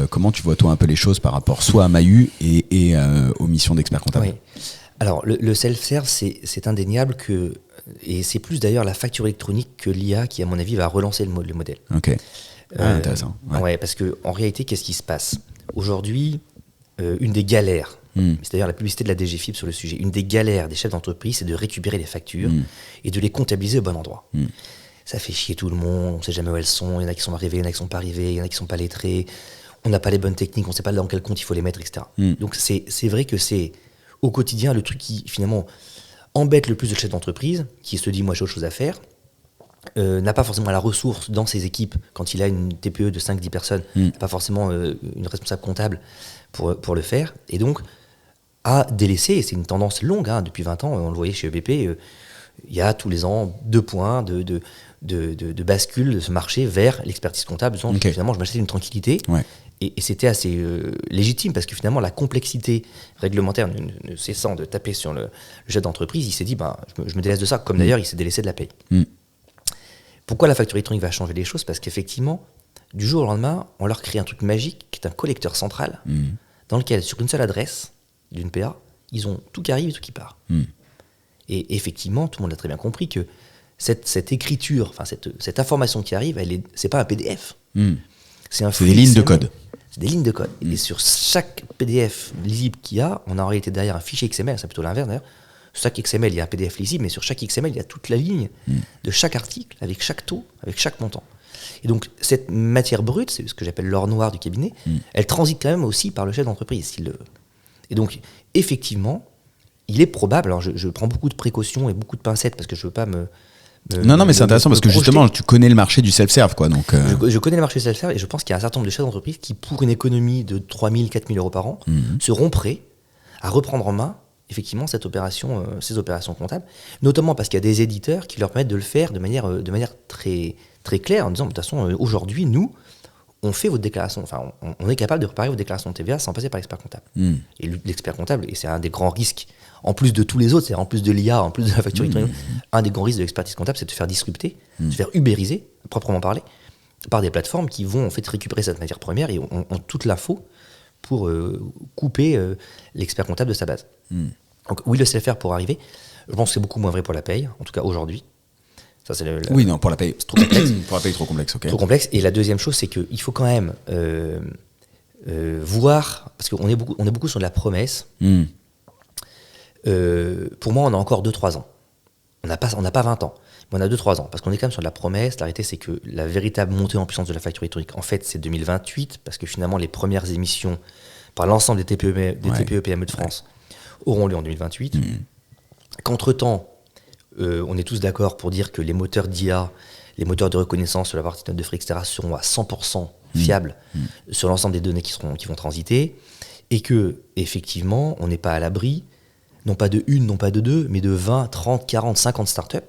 Comment tu vois, toi, un peu les choses par rapport soit à Mahu et aux missions d'expert comptable? Oui. Alors, le self-serve, c'est indéniable que... Et c'est plus d'ailleurs la facture électronique que l'IA qui, à mon avis, va relancer le modèle. Ok. Intéressant. Ouais, parce qu'en réalité, qu'est-ce qui se passe? Aujourd'hui, une des galères, c'est d'ailleurs la publicité de la DGFiP sur le sujet, une des galères des chefs d'entreprise, c'est de récupérer les factures et de les comptabiliser au bon endroit. Ça fait chier tout le monde, on ne sait jamais où elles sont, il y en a qui sont arrivés, il y en a qui ne sont pas arrivés, il y en a qui ne sont pas lettrés, on n'a pas les bonnes techniques, on ne sait pas dans quel compte il faut les mettre, etc. Donc c'est vrai que c'est au quotidien le truc qui finalement embête le plus de chefs d'entreprise, qui se dit moi j'ai autre chose à faire, n'a pas forcément la ressource dans ses équipes, quand il a une TPE de 5-10 personnes, n'a pas forcément une responsable comptable pour le faire, et donc a délaissé, et c'est une tendance longue, depuis 20 ans, on le voyait chez EBP, il y a tous les ans 2 points de bascule de ce marché vers l'expertise comptable. Finalement, je m'achetais une tranquillité. Ouais. Et c'était assez légitime, parce que finalement, la complexité réglementaire ne cessant de taper sur le chef d'entreprise, il s'est dit, je me délaisse de ça, comme d'ailleurs il s'est délaissé de la paye. Pourquoi la facture électronique va changer les choses? Parce qu'effectivement, du jour au lendemain, on leur crée un truc magique qui est un collecteur central, dans lequel, sur une seule adresse d'une PA, ils ont tout qui arrive et tout qui part. Et effectivement, tout le monde a très bien compris que cette écriture, cette information qui arrive, c'est pas un PDF. C'est des lignes de code. C'est des lignes de code. Et sur chaque PDF lisible qu'il y a, on a en réalité derrière un fichier XML, c'est plutôt l'inverse d'ailleurs. Sur chaque XML, il y a un PDF lisible, mais sur chaque XML, il y a toute la ligne de chaque article, avec chaque taux, avec chaque montant. Et donc, cette matière brute, c'est ce que j'appelle l'or noir du cabinet, elle transite quand même aussi par le chef d'entreprise, s'il le veut. Et donc, effectivement, il est probable, alors je prends beaucoup de précautions et beaucoup de pincettes, parce que je ne veux pas non, mais c'est intéressant parce que justement, tu connais le marché du self-serve, quoi. Donc, je connais le marché du self-serve, et je pense qu'il y a un certain nombre de chefs d'entreprise qui, pour une économie de 3 000, 4 000 euros par an, seront prêts à reprendre en main, effectivement, ces opérations comptables, notamment parce qu'il y a des éditeurs qui leur permettent de le faire de manière très, très claire, en disant, de toute façon, aujourd'hui, nous, on fait votre déclaration, on est capable de préparer votre déclaration de TVA sans passer par l'expert comptable. Et l'expert comptable, et c'est un des grands risques, en plus de tous les autres, c'est-à-dire en plus de l'IA, en plus de la facture électronique, un des grands risques de l'expertise comptable, c'est de se faire disrupter, de se faire ubériser, proprement parler, par des plateformes qui vont en fait récupérer cette matière première et ont toute l'info pour couper l'expert comptable de sa base. Donc oui, le self-faire pour arriver, je pense que c'est beaucoup moins vrai pour la paye, en tout cas aujourd'hui. Ça, c'est oui, non, pour la paye, c'est trop complexe. Pour la paye, trop complexe, ok. Trop complexe. Et la deuxième chose, c'est qu'il faut quand même voir, parce qu'on est beaucoup sur de la promesse. Pour moi, on a encore 2-3 ans. On n'a pas 20 ans, mais on a 2-3 ans, parce qu'on est quand même sur de la promesse. La réalité, c'est que la véritable montée en puissance de la facture électronique, en fait, c'est 2028, parce que finalement, les premières émissions par l'ensemble des TPE-PME de France auront lieu en 2028. Qu'entre-temps, on est tous d'accord pour dire que les moteurs d'IA, les moteurs de reconnaissance sur la partie note de frais, etc., seront à 100% fiables sur l'ensemble des données qui vont transiter, et que, effectivement, on n'est pas à l'abri, non pas de une, non pas de deux, mais de 20, 30, 40, 50 startups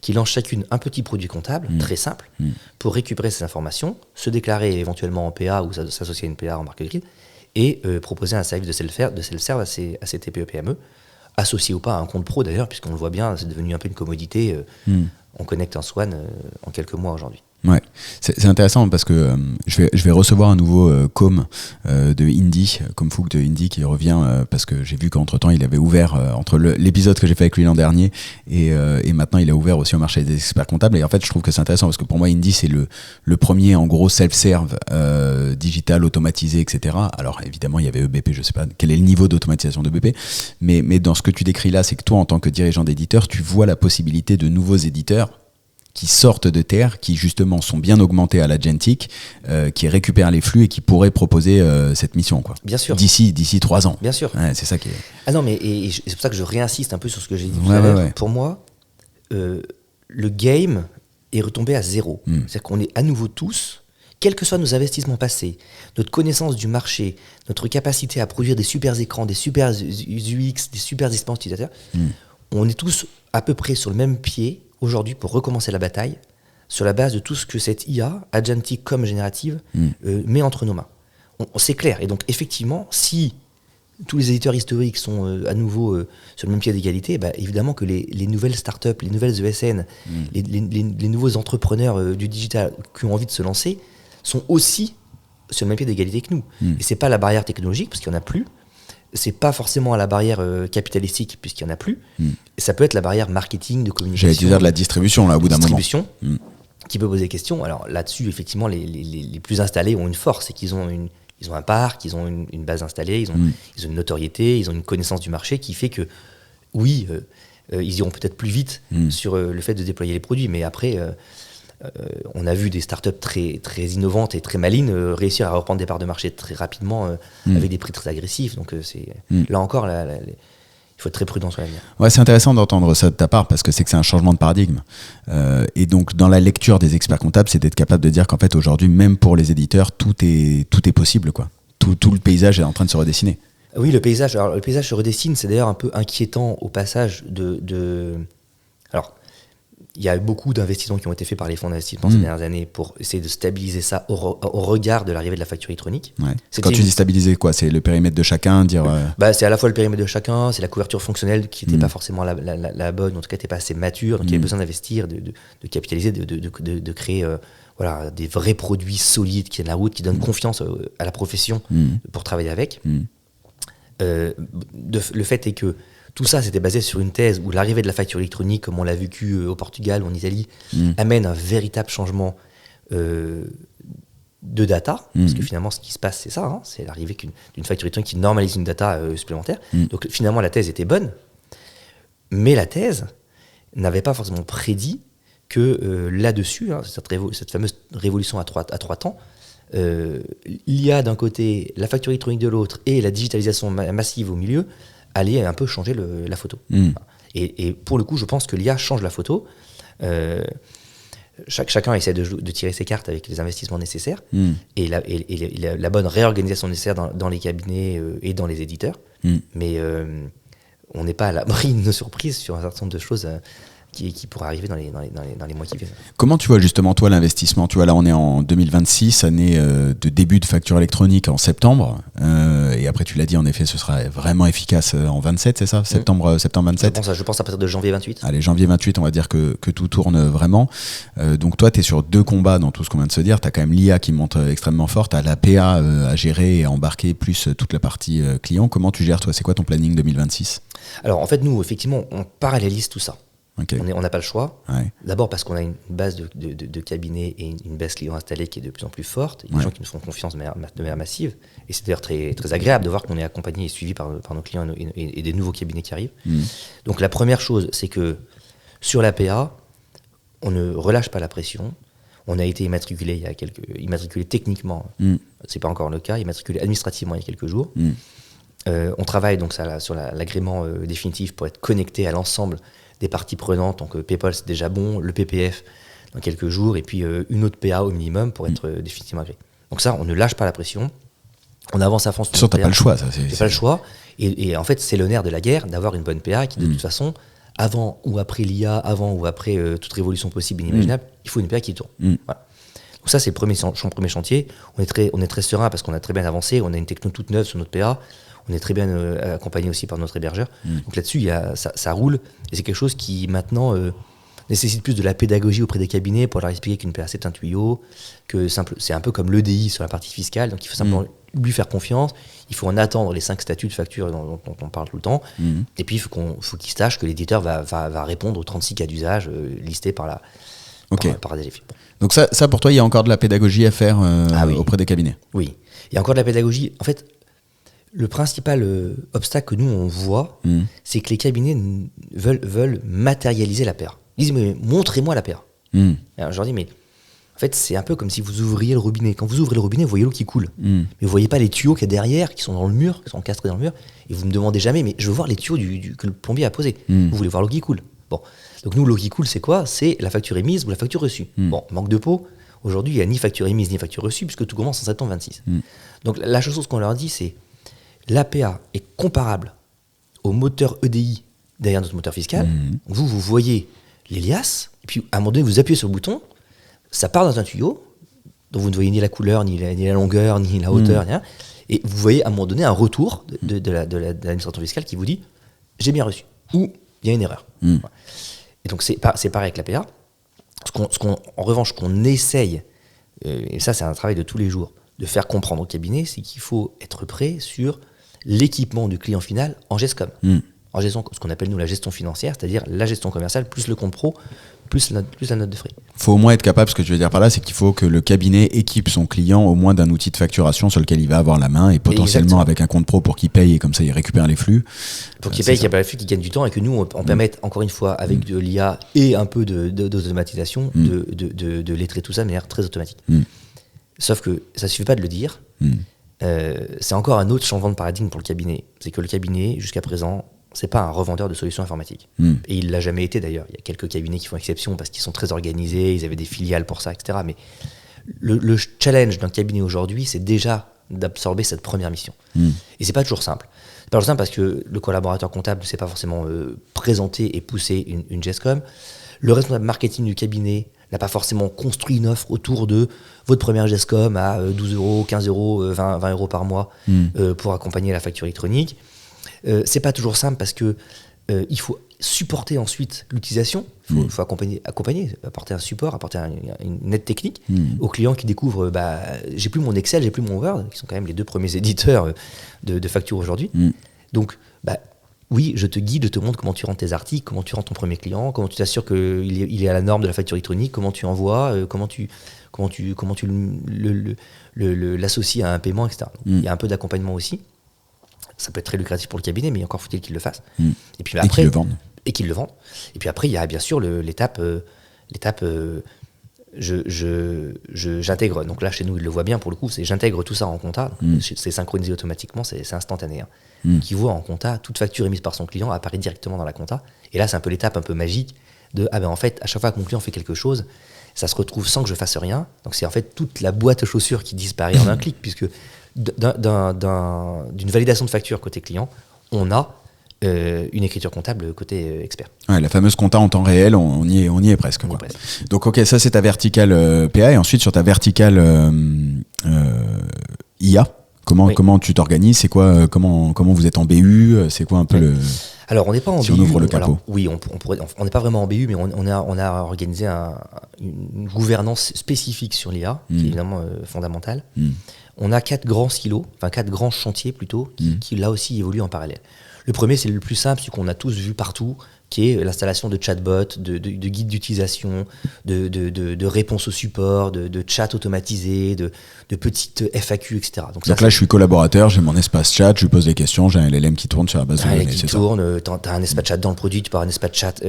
qui lancent chacune un petit produit comptable, très simple, pour récupérer ces informations, se déclarer éventuellement en PA ou s'associer à une PA en marque grid, et proposer un service de self-serve à ces TPE-PME, associé ou pas à un compte pro d'ailleurs, puisqu'on le voit bien, c'est devenu un peu une commodité. On connecte un Swan en quelques mois aujourd'hui. Ouais, c'est intéressant parce que je vais recevoir un nouveau com de Indy, Comfook de Indy qui revient parce que j'ai vu qu'entre-temps il avait ouvert entre l'épisode que j'ai fait avec lui l'an dernier et maintenant il a ouvert aussi au marché des experts comptables. Et en fait je trouve que c'est intéressant parce que pour moi Indy c'est le premier en gros self-serve digital automatisé, etc. Alors évidemment il y avait EBP, je sais pas quel est le niveau d'automatisation de EBP, mais dans ce que tu décris là, c'est que toi en tant que dirigeant d'éditeur, tu vois la possibilité de nouveaux éditeurs qui sortent de terre, qui justement sont bien augmentés à l'agentic, qui récupèrent les flux et qui pourraient proposer cette mission, quoi. Bien sûr. D'ici 3 ans. Bien sûr. Ouais, c'est ça qui est... Ah non, mais c'est pour ça que je réinsiste un peu sur ce que j'ai dit tout à l'heure. Pour moi, le game est retombé à zéro. C'est-à-dire qu'on est à nouveau tous, quels que soient nos investissements passés, notre connaissance du marché, notre capacité à produire des super écrans, des super UX, des super expériences utilisateurs, on est tous à peu près sur le même pied aujourd'hui pour recommencer la bataille sur la base de tout ce que cette IA, agentic comme générative, met entre nos mains. C'est clair. Et donc, effectivement, si tous les éditeurs historiques sont à nouveau sur le même pied d'égalité, évidemment que les nouvelles startups, les nouvelles ESN, les nouveaux entrepreneurs du digital qui ont envie de se lancer sont aussi sur le même pied d'égalité que nous. Et c'est pas la barrière technologique, parce qu'il n'y en a plus. C'est pas forcément à la barrière capitalistique, puisqu'il n'y en a plus. Et ça peut être la barrière marketing, de communication. J'allais dire de la distribution, là, au bout d'un moment. Qui peut poser des questions. Alors là-dessus, effectivement, les plus installés ont une force, c'est qu'ils ont un parc, ils ont une base installée, ils ont une notoriété, ils ont une connaissance du marché qui fait que, oui, ils iront peut-être plus vite sur le fait de déployer les produits. Mais après, on a vu des startups très, très innovantes et très malines réussir à reprendre des parts de marché très rapidement avec des prix très agressifs. Donc là encore, il faut être très prudent sur l'avenir. Ouais, c'est intéressant d'entendre ça de ta part parce que c'est un changement de paradigme. Et donc dans la lecture des experts comptables, c'est d'être capable de dire qu'en fait aujourd'hui, même pour les éditeurs, tout est possible, quoi. Tout le paysage est en train de se redessiner. Oui, le paysage se redessine, c'est d'ailleurs un peu inquiétant au passage Alors, il y a beaucoup d'investissements qui ont été faits par les fonds d'investissement ces dernières années pour essayer de stabiliser ça au regard de l'arrivée de la facture électronique. Ouais. Quand tu dis stabiliser, quoi, c'est le périmètre de chacun, dire. C'est à la fois le périmètre de chacun, c'est la couverture fonctionnelle qui n'était pas forcément la bonne, en tout cas n'était pas assez mature, donc il y avait besoin d'investir, de capitaliser, de créer des vrais produits solides qui tiennent la route, qui donnent confiance à la profession pour travailler avec. Le fait est que tout ça, c'était basé sur une thèse où l'arrivée de la facture électronique, comme on l'a vécu au Portugal ou en Italie, amène un véritable changement de data. Parce que finalement, ce qui se passe, c'est ça. Hein, c'est l'arrivée d'une facture électronique qui normalise une data supplémentaire. Donc finalement, la thèse était bonne. Mais la thèse n'avait pas forcément prédit que là-dessus, cette fameuse révolution à trois temps, l'IA d'un côté, la facture électronique de l'autre et la digitalisation massive au milieu allait un peu changer la photo. Et pour le coup, je pense que l'IA change la photo. Chacun essaie de tirer ses cartes avec les investissements nécessaires et la bonne réorganisation nécessaire dans les cabinets et dans les éditeurs. Mais on n'est pas à l'abri de nos surprises sur un certain nombre de choses qui pourraient arriver dans les mois qui viennent. Comment tu vois justement toi l'investissement ? Tu vois, là on est en 2026, année de début de facture électronique en septembre, et après tu l'as dit, en effet ce sera vraiment efficace en 27, c'est ça ? Septembre 27 ? Je pense à partir de janvier 28. Allez, janvier 28, on va dire que tout tourne vraiment. Donc toi tu es sur deux combats dans tout ce qu'on vient de se dire. Tu as quand même l'IA qui monte extrêmement fort, tu as la PA à gérer et à embarquer, plus toute la partie client. Comment tu gères toi ? C'est quoi ton planning 2026 ? Alors en fait nous effectivement on parallélise tout ça. Okay. On n'a pas le choix. Ouais. D'abord parce qu'on a une base de cabinets et une base client installée qui est de plus en plus forte. Il y a des gens qui nous font confiance de manière massive. Et c'est d'ailleurs très, très agréable de voir qu'on est accompagné et suivi par nos clients et des nouveaux cabinets qui arrivent. Donc la première chose, c'est que sur l'APA, on ne relâche pas la pression. On a été immatriculé techniquement, c'est pas encore le cas, immatriculé administrativement il y a quelques jours. On travaille donc sur l'agrément définitif pour être connecté à l'ensemble des parties prenantes, donc PayPal c'est déjà bon, le PPF dans quelques jours, et puis une autre PA au minimum pour être définitivement agréé. Donc ça, on ne lâche pas la pression, on avance à fond. Tu n'as pas le choix, ça. C'est pas le choix, et en fait c'est le nerf de la guerre d'avoir une bonne PA qui de toute façon, avant ou après l'IA, avant ou après toute révolution possible et inimaginable, il faut une PA qui tourne. Voilà. Donc ça c'est le premier chantier, on est très serein parce qu'on a très bien avancé, on a une techno toute neuve sur notre PA, on est très bien accompagné aussi par notre hébergeur. Donc là-dessus, ça roule. Et c'est quelque chose qui, maintenant, nécessite plus de la pédagogie auprès des cabinets pour leur expliquer qu'une PA, c'est un tuyau, que c'est un peu comme l'EDI sur la partie fiscale. Donc il faut simplement lui faire confiance. Il faut en attendre les 5 statuts de facture dont on parle tout le temps. Et puis, il faut qu'il sache que l'éditeur va répondre aux 36 cas d'usage listés par DGFiP. Donc ça, pour toi, il y a encore de la pédagogie à faire auprès des cabinets ? Oui. Il y a encore de la pédagogie. En fait, le principal obstacle que nous, on voit, c'est que les cabinets veulent matérialiser la PA. Ils disent, mais montrez-moi la PA. Alors, je leur dis, mais en fait, c'est un peu comme si vous ouvriez le robinet. Quand vous ouvrez le robinet, vous voyez l'eau qui coule. Mais vous ne voyez pas les tuyaux qu'il y a derrière, qui sont dans le mur, qui sont encastrés dans le mur. Et vous ne me demandez jamais, mais je veux voir les tuyaux que le plombier a posés. Vous voulez voir l'eau qui coule. Bon. Donc nous, l'eau qui coule, c'est quoi ? C'est la facture émise ou la facture reçue. Bon, manque de peau. Aujourd'hui, il n'y a ni facture émise ni facture reçue, puisque tout commence en septembre 26. Donc la chose qu'on leur dit, c'est l'APA est comparable au moteur EDI derrière notre moteur fiscal. Vous voyez les liasses, et puis à un moment donné, vous appuyez sur le bouton, ça part dans un tuyau, dont vous ne voyez ni la couleur, ni la longueur, ni la hauteur, rien. Et vous voyez à un moment donné un retour de l'administrateur fiscal qui vous dit « j'ai bien reçu » ou « il y a une erreur ». Et donc c'est pareil avec l'APA. En revanche, qu'on essaye, et ça c'est un travail de tous les jours, de faire comprendre au cabinet, c'est qu'il faut être prêt sur l'équipement du client final en GESCOM. En gestion, ce qu'on appelle nous la gestion financière, c'est-à-dire la gestion commerciale, plus le compte pro, plus la note de frais. Il faut au moins être capable, ce que je veux dire par là, c'est qu'il faut que le cabinet équipe son client au moins d'un outil de facturation sur lequel il va avoir la main et potentiellement avec un compte pro pour qu'il paye et comme ça il récupère les flux. Pour qu'il paye, qu'il récupère les flux, qu'il gagne du temps et que nous on permette encore une fois avec de l'IA et un peu d'automatisation de lettrer tout ça de manière très automatique. Sauf que ça ne suffit pas de le dire. C'est encore un autre changement de paradigme pour le cabinet. C'est que le cabinet, jusqu'à présent, c'est pas un revendeur de solutions informatiques. Et il l'a jamais été d'ailleurs. Il y a quelques cabinets qui font exception parce qu'ils sont très organisés, ils avaient des filiales pour ça, etc. Mais le challenge d'un cabinet aujourd'hui, c'est déjà d'absorber cette première mission. Et c'est pas toujours simple. C'est pas toujours simple parce que le collaborateur comptable ne sait pas forcément présenter et pousser une GESCOM. Le responsable marketing du cabinet n'a pas forcément construit une offre autour de votre première GESCOM à 12 euros, 15 euros, 20 euros par mois pour accompagner la facture électronique. C'est pas toujours simple parce que il faut supporter ensuite l'utilisation, il faut accompagner, apporter un support, apporter une aide technique aux clients qui découvrent j'ai plus mon Excel, j'ai plus mon Word, qui sont quand même les 2 premiers éditeurs de factures aujourd'hui. Donc, oui, je te guide, je te montre comment tu rentres tes articles, comment tu rentres ton premier client, comment tu t'assures qu'il est à la norme de la facture électronique, comment tu envoies, comment tu l'associes à un paiement, etc. Donc, il y a un peu d'accompagnement aussi. Ça peut être très lucratif pour le cabinet, mais encore faut-il qu'il le fasse. Et puis après, qu'ils le vendent. Et puis après, il y a bien sûr l'étape j'intègre. Donc là, chez nous, il le voit bien pour le coup, c'est j'intègre tout ça en compta. C'est synchronisé automatiquement, c'est instantané. Qui voit en compta toute facture émise par son client apparaît directement dans la compta. Et là, c'est un peu l'étape un peu magique de en fait, à chaque fois que mon client fait quelque chose, ça se retrouve sans que je fasse rien. Donc c'est en fait toute la boîte à chaussures qui disparaît en un clic, puisque d'une validation de facture côté client, on a une écriture comptable côté expert. Ouais, la fameuse compta en temps réel, on y est presque. Quoi. Donc ok, ça c'est ta verticale PA, et ensuite sur ta verticale IA, comment tu t'organises, c'est quoi, comment vous êtes en BU, c'est quoi un peu le... Alors on n'est pas en BU. Si on ouvre le capot. Alors, oui, on n'est pas vraiment en BU, mais on a organisé une gouvernance spécifique sur l'IA, qui est évidemment fondamentale. On a 4 grands silos, enfin 4 grands chantiers plutôt, qui là aussi évoluent en parallèle. Le premier, c'est le plus simple, celui qu'on a tous vu partout, qui est l'installation de chatbots, de guides d'utilisation, de réponses au support, de chats automatisés, de petites FAQ, etc. Donc là, je suis collaborateur, j'ai mon espace chat, je lui pose des questions, j'ai un LLM qui tourne sur la base de données. Qui tourne, tu as un espace chat dans le produit, tu peux avoir un espace chat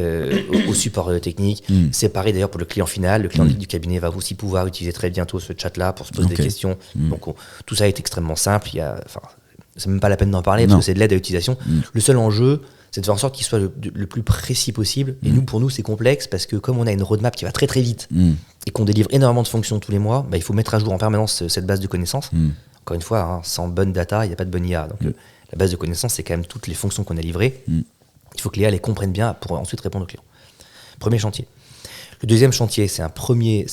au support technique. C'est pareil d'ailleurs pour le client final. Le client du cabinet va aussi pouvoir utiliser très bientôt ce chat-là pour se poser des questions. Donc tout ça est extrêmement simple. C'est même pas la peine d'en parler parce que c'est de l'aide à l'utilisation. Le seul enjeu, c'est de faire en sorte qu'il soit le plus précis possible. Et pour nous, c'est complexe parce que comme on a une roadmap qui va très très vite et qu'on délivre énormément de fonctions tous les mois, il faut mettre à jour en permanence cette base de connaissances. Encore une fois, sans bonne data, il n'y a pas de bonne IA. Donc la base de connaissances, c'est quand même toutes les fonctions qu'on a livrées. Il faut que l'IA les comprenne bien pour ensuite répondre aux clients. Premier chantier. Le deuxième chantier, c'est un premier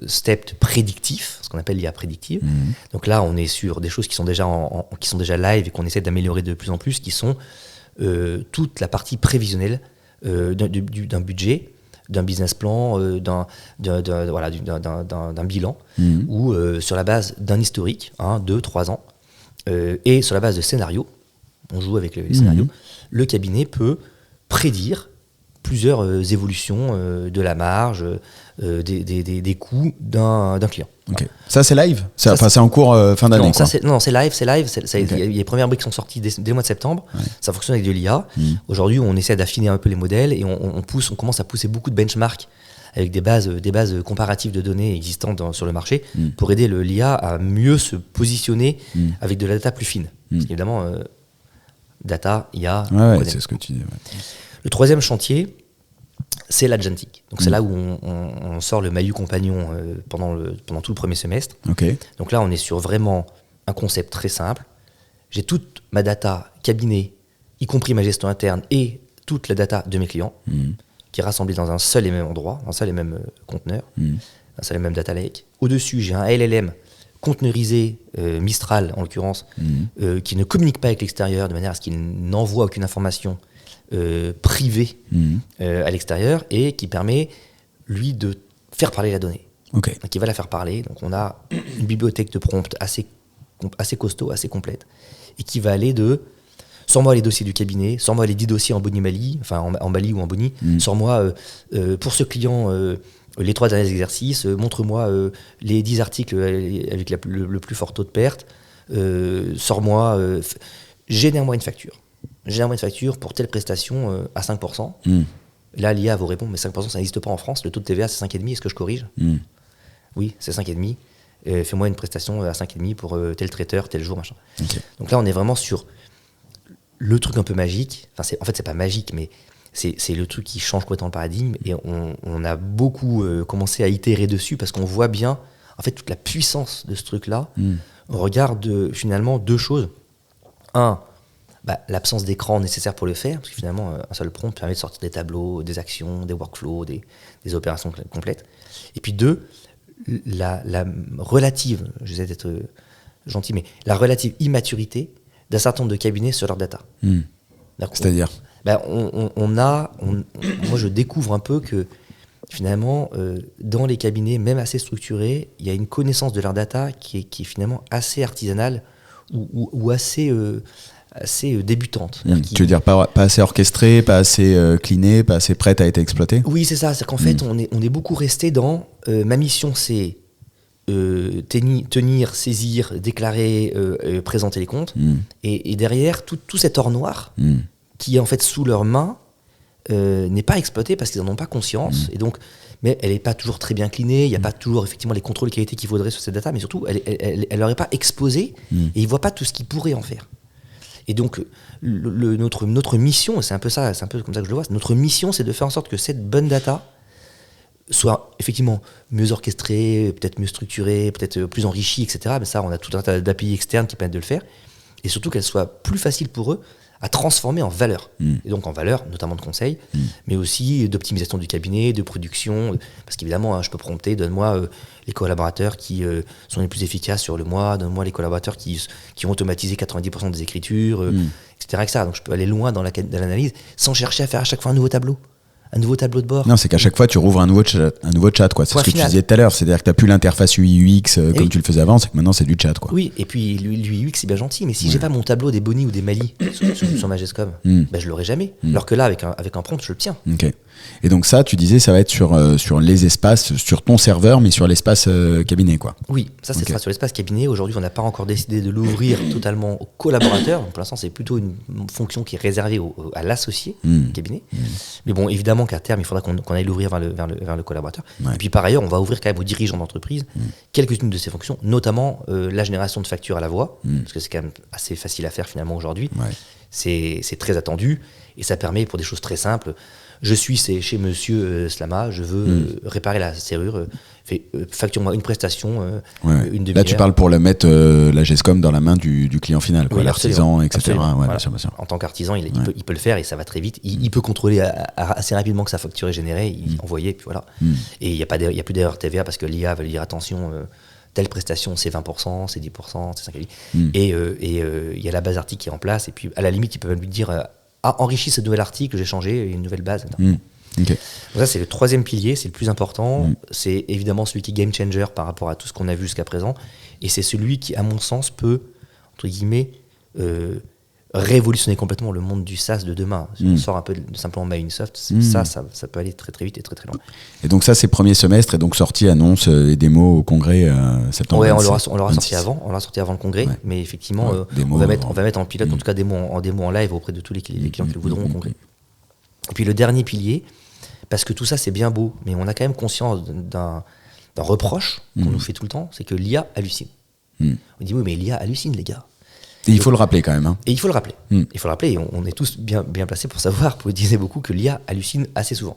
step prédictif, ce qu'on appelle l'IA prédictive. Donc là, on est sur des choses qui sont déjà live et qu'on essaie d'améliorer de plus en plus, qui sont toute la partie prévisionnelle d'un budget, d'un business plan, d'un bilan, ou sur la base d'un historique, 2, 3 ans, et sur la base de scénarios, on joue avec les scénarios, le cabinet peut prédire plusieurs évolutions de la marge, des coûts d'un client. Okay. Ça c'est live, c'est en cours fin d'année. Non, c'est live. Il y a les premières briques qui sont sorties dès le mois de septembre. Ça fonctionne avec de l'IA. Aujourd'hui, on essaie d'affiner un peu les modèles et on commence à pousser beaucoup de benchmarks avec des bases comparatives de données existantes sur le marché pour aider l'IA à mieux se positionner avec de la data plus fine. Parce qu'évidemment, data, IA, c'est ce que tu dis. Ouais. Le troisième chantier, c'est l'agentic. Donc c'est là où on sort le Mailloux compagnon pendant tout le premier semestre. Okay. Donc là, on est sur vraiment un concept très simple. J'ai toute ma data cabinet, y compris ma gestion interne et toute la data de mes clients, qui est rassemblée dans un seul et même endroit, un seul et même conteneur, un seul et même data lake. Au-dessus, j'ai un LLM conteneurisé, Mistral en l'occurrence, qui ne communique pas avec l'extérieur de manière à ce qu'il n'envoie aucune information privé à l'extérieur et qui permet, lui, de faire parler la donnée. Okay. Donc, il va la faire parler. Donc, on a une bibliothèque de prompts assez costaud, assez complète, et qui va aller de sors-moi les dossiers du cabinet, sors-moi les 10 dossiers en Boni-Mali, enfin en Mali ou en Boni, sors-moi pour ce client les 3 derniers exercices, montre-moi les 10 articles avec le plus fort taux de perte, sors-moi, génère-moi une facture. Génère-moi une facture pour telle prestation à 5%. Là, l'IA vous répond, mais 5% ça n'existe pas en France, le taux de TVA c'est 5,5%, est-ce que je corrige ? Oui, c'est 5,5%. Fais-moi une prestation à 5,5 pour tel traiteur, tel jour, machin. Okay. Donc là, on est vraiment sur le truc un peu magique. Enfin, en fait, c'est pas magique, mais c'est le truc qui change complètement le paradigme. Et on a beaucoup commencé à itérer dessus parce qu'on voit bien en fait, toute la puissance de ce truc-là, on regarde finalement 2 choses. Un, l'absence d'écran nécessaire pour le faire, parce que finalement, un seul prompt permet de sortir des tableaux, des actions, des workflows, des opérations complètes. Et puis 2, la relative, j'essaie d'être gentil, mais la relative immaturité d'un certain nombre de cabinets sur leur data. C'est-à-dire moi, je découvre un peu que finalement, dans les cabinets, même assez structurés, il y a une connaissance de leur data qui est finalement assez artisanale ou assez débutante. Tu veux dire pas assez orchestrée, pas assez cleanée, pas assez prête à être exploitée? Oui, c'est ça. C'est qu'en fait, on est beaucoup resté dans ma mission, c'est tenir, saisir, déclarer, présenter les comptes. Et derrière, tout cet or noir qui est en fait sous leurs mains n'est pas exploité parce qu'ils n'en ont pas conscience. Et donc, mais elle n'est pas toujours très bien cleanée, il n'y a pas toujours effectivement les contrôles de qualité qu'il faudrait sur cette data, mais surtout, elle leur est pas exposée et ils ne voient pas tout ce qu'ils pourraient en faire. Et donc, notre mission, c'est un peu ça, c'est un peu comme ça que je le vois, notre mission, c'est de faire en sorte que cette bonne data soit effectivement mieux orchestrée, peut-être mieux structurée, peut-être plus enrichie, etc. Mais ça, on a tout un tas d'API externes qui permettent de le faire. Et surtout qu'elle soit plus facile pour eux à transformer en valeur. Et donc en valeur, notamment de conseil, mais aussi d'optimisation du cabinet, de production. Parce qu'évidemment, je peux prompter, donne-moi les collaborateurs qui sont les plus efficaces sur le mois, donne-moi les collaborateurs qui ont automatisé 90% des écritures, etc. Donc je peux aller loin dans l'analyse sans chercher à faire à chaque fois un nouveau tableau de bord. Non, c'est qu'à chaque fois, tu rouvres un nouveau chat, quoi. C'est ce que tu disais tout à l'heure. C'est-à-dire que tu n'as plus l'interface UI/UX comme tu le faisais avant, c'est que maintenant, c'est du chat, quoi. Oui, et puis l'UI/UX, c'est bien gentil, mais si j'ai pas mon tableau des Boni ou des Mali sur ma GESCOM, je l'aurai jamais. Alors que là, avec un prompt, je le tiens. Ok. Et donc ça, tu disais, ça va être sur les espaces, sur ton serveur, mais sur l'espace cabinet, quoi. Oui, ça, c'est sur l'espace cabinet. Aujourd'hui, on n'a pas encore décidé de l'ouvrir totalement aux collaborateurs. Donc, pour l'instant, c'est plutôt une fonction qui est réservée à l'associé cabinet. Mais bon, évidemment qu'à terme, il faudra qu'on aille l'ouvrir vers le collaborateur. Et puis par ailleurs, on va ouvrir quand même aux dirigeants d'entreprise quelques-unes de ces fonctions, notamment la génération de factures à la voix, parce que c'est quand même assez facile à faire finalement aujourd'hui. C'est très attendu et ça permet pour des choses très simples. Je suis chez monsieur Slama, je veux réparer la serrure, facture-moi une prestation, une demi-heure. Là, tu parles pour mettre la GESCOM dans la main du client final, quoi, l'artisan, etc. Ouais, voilà. bien sûr. En tant qu'artisan, il peut le faire et ça va très vite. Il peut contrôler assez rapidement que sa facture est générée, envoyer, et puis voilà. Et il n'y a plus d'erreur TVA parce que l'IA va lui dire attention, telle prestation c'est 20%, c'est 10%, c'est 5%. Et il y a la base article qui est en place, et puis à la limite, ils peuvent lui dire enrichis ce nouvel article, j'ai changé, une nouvelle base. Okay. Donc ça, c'est le 3e pilier, c'est le plus important. C'est évidemment celui qui est game changer par rapport à tout ce qu'on a vu jusqu'à présent. Et c'est celui qui, à mon sens, peut, entre guillemets, révolutionner complètement le monde du SaaS de demain. Si on sort un peu de simplement Microsoft, ça peut aller très très vite et très très loin. Et donc ça, c'est premier semestre, et donc sortie, annonce et démo au congrès septembre. Ouais, on l'aura sorti avant le congrès, mais effectivement, on va mettre en pilote, en tout cas en démo en live auprès de tous les clients qui le voudront au congrès. Et puis le dernier pilier, parce que tout ça c'est bien beau, mais on a quand même conscience d'un reproche qu'on nous fait tout le temps, c'est que l'IA hallucine. On dit oui, mais l'IA hallucine, les gars. Et il faut le rappeler quand même. Hein. Et il faut le rappeler. Il faut le rappeler, et on est tous bien placés pour savoir, pour utiliser beaucoup, que l'IA hallucine assez souvent.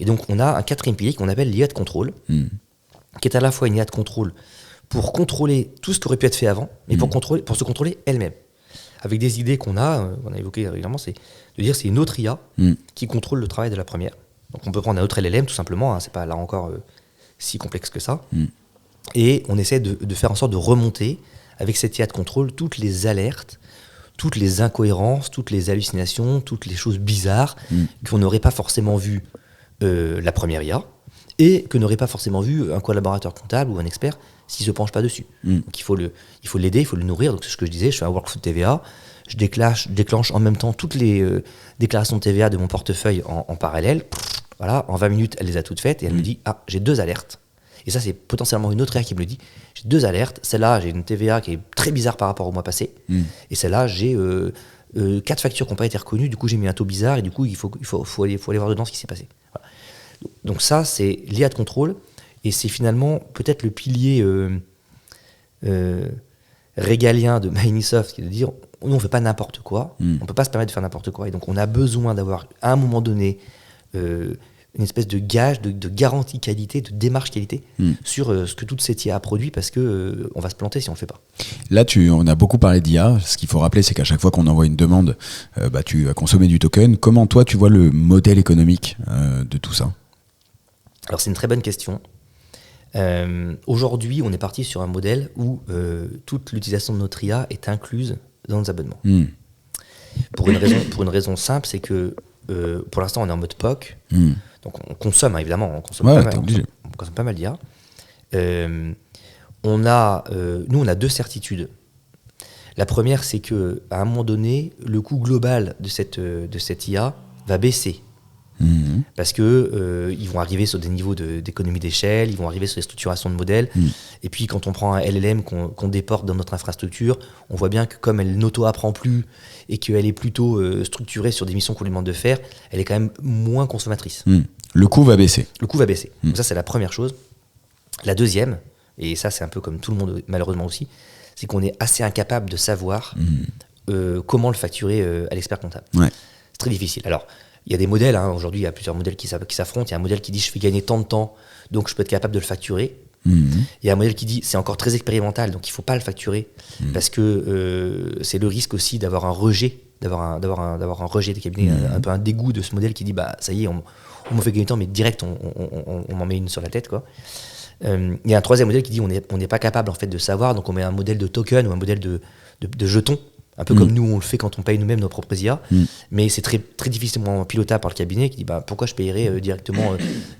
Et donc on a un 4e pilier qu'on appelle l'IA de contrôle, qui est à la fois une IA de contrôle pour contrôler tout ce qui aurait pu être fait avant, mais pour se contrôler elle-même. Avec des idées qu'on a évoquées régulièrement, c'est de dire c'est une autre IA qui contrôle le travail de la première. Donc on peut prendre un autre LLM tout simplement, c'est pas là encore si complexe que ça. Et on essaie de faire en sorte de remonter avec cette IA de contrôle toutes les alertes, toutes les incohérences, toutes les hallucinations, toutes les choses bizarres qu'on n'aurait pas forcément vues la première IA et que n'aurait pas forcément vu un collaborateur comptable ou un expert s'il ne se penche pas dessus. Donc il faut l'aider, il faut le nourrir. Donc c'est ce que je disais, je fais un workflow de TVA, je déclenche en même temps toutes les déclarations de TVA de mon portefeuille en parallèle. Voilà, en 20 minutes, elle les a toutes faites et elle me dit « Ah, j'ai 2 alertes ». Et ça, c'est potentiellement une autre IA qui me le dit. J'ai 2 alertes. Celle-là, j'ai une TVA qui est très bizarre par rapport au mois passé. Et celle-là, j'ai 4 factures qui n'ont pas été reconnues. Du coup, j'ai mis un taux bizarre et du coup, il faut aller voir dedans ce qui s'est passé. Voilà. Donc ça, c'est l'IA de contrôle. Et c'est finalement peut-être le pilier régalien de Microsoft, qui est de dire, nous, on ne fait pas n'importe quoi. On ne peut pas se permettre de faire n'importe quoi. Et donc, on a besoin d'avoir, à un moment donné, une espèce de gage, de garantie qualité, de démarche qualité sur ce que toute cette IA a produit, parce que on va se planter si on le fait pas. Là, on a beaucoup parlé d'IA. Ce qu'il faut rappeler, c'est qu'à chaque fois qu'on envoie une demande, tu vas consommer du token. Comment toi, tu vois le modèle économique de tout ça ? Alors c'est une très bonne question. Aujourd'hui, on est parti sur un modèle où toute l'utilisation de notre IA est incluse dans nos abonnements. Pour une raison simple, c'est que pour l'instant, on est en mode POC. Donc on consomme, évidemment, on consomme pas mal d'IA. Nous, on a 2 certitudes. La première, c'est qu'à un moment donné, le coût global de cette IA va baisser. Parce que ils vont arriver sur des niveaux d'économie d'échelle, ils vont arriver sur des structurations de modèles. Et puis quand on prend un LLM qu'on déporte dans notre infrastructure, on voit bien que comme elle n'auto-apprend plus et qu'elle est plutôt structurée sur des missions qu'on lui demande de faire, elle est quand même moins consommatrice. Le coût va baisser. Donc ça, c'est la première chose. La deuxième, et ça c'est un peu comme tout le monde malheureusement aussi, c'est qu'on est assez incapable de savoir comment le facturer à l'expert comptable. Ouais. C'est très difficile. Alors, il y a des modèles, aujourd'hui il y a plusieurs modèles qui s'affrontent. Il y a un modèle qui dit je fais gagner tant de temps, donc je peux être capable de le facturer. Il y a un modèle qui dit c'est encore très expérimental, donc il ne faut pas le facturer, parce que c'est le risque aussi d'avoir un rejet, d'avoir un rejet des cabinets, un peu un dégoût de ce modèle qui dit ça y est, on me fait gagner du temps, mais direct on m'en met une sur la tête, quoi. Il y a un troisième modèle qui dit on n'est pas capable en fait de savoir, donc on met un modèle de token ou un modèle de jetons, un peu comme nous on le fait quand on paye nous-mêmes nos propres IA, mais c'est très, très difficilement pilotable par le cabinet qui dit pourquoi je payerais directement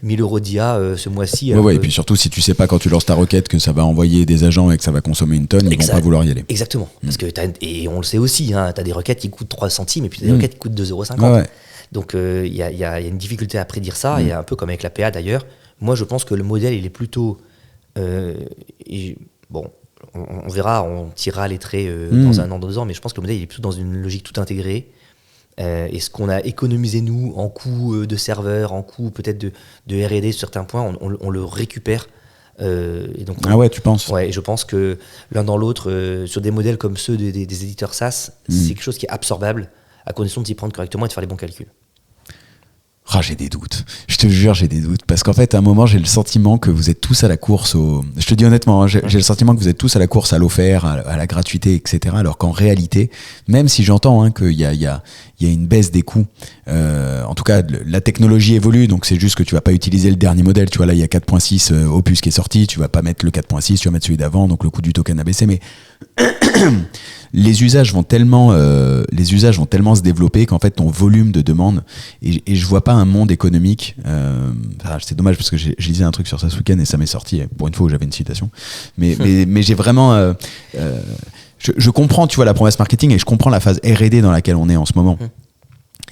1000 € d'IA ce mois-ci. Et puis surtout si tu sais pas quand tu lances ta requête que ça va envoyer des agents et que ça va consommer une tonne, ils vont pas vouloir y aller. Exactement, parce que et on le sait aussi, tu as des requêtes qui coûtent 3 centimes et puis des requêtes qui coûtent 2,50 €. Ouais. Donc il y a une difficulté à prédire ça, et un peu comme avec la PA d'ailleurs. Moi je pense que le modèle il est plutôt on verra, on tirera les traits dans 1 an, 2 ans, mais je pense que le modèle il est plutôt dans une logique tout intégrée. Et ce qu'on a économisé nous en coût de serveur, en coût peut-être de R&D sur certains points, on le récupère. Et donc tu penses ? Ouais, je pense que l'un dans l'autre, sur des modèles comme ceux des éditeurs SaaS, c'est quelque chose qui est absorbable à condition de s'y prendre correctement et de faire les bons calculs. J'ai des doutes. Je te jure, j'ai des doutes. Parce qu'en fait, à un moment, j'ai le sentiment que vous êtes tous à la course Je te dis honnêtement, j'ai le sentiment que vous êtes tous à la course à l'offert, à la gratuité, etc. Alors qu'en réalité, même si j'entends qu'il y a une baisse des coûts, en tout cas, la technologie évolue, donc c'est juste que tu vas pas utiliser le dernier modèle. Tu vois, là, il y a 4.6 Opus qui est sorti, tu vas pas mettre le 4.6, tu vas mettre celui d'avant, donc le coût du token a baissé. Mais les usages vont tellement se développer qu'en fait ton volume de demande, et je vois pas un monde économique, c'est dommage parce que j'ai lisé un truc sur ça ce week-end et ça m'est sorti pour une fois où j'avais une citation, mais j'ai vraiment je comprends, tu vois, la promesse marketing, et je comprends la phase R&D dans laquelle on est en ce moment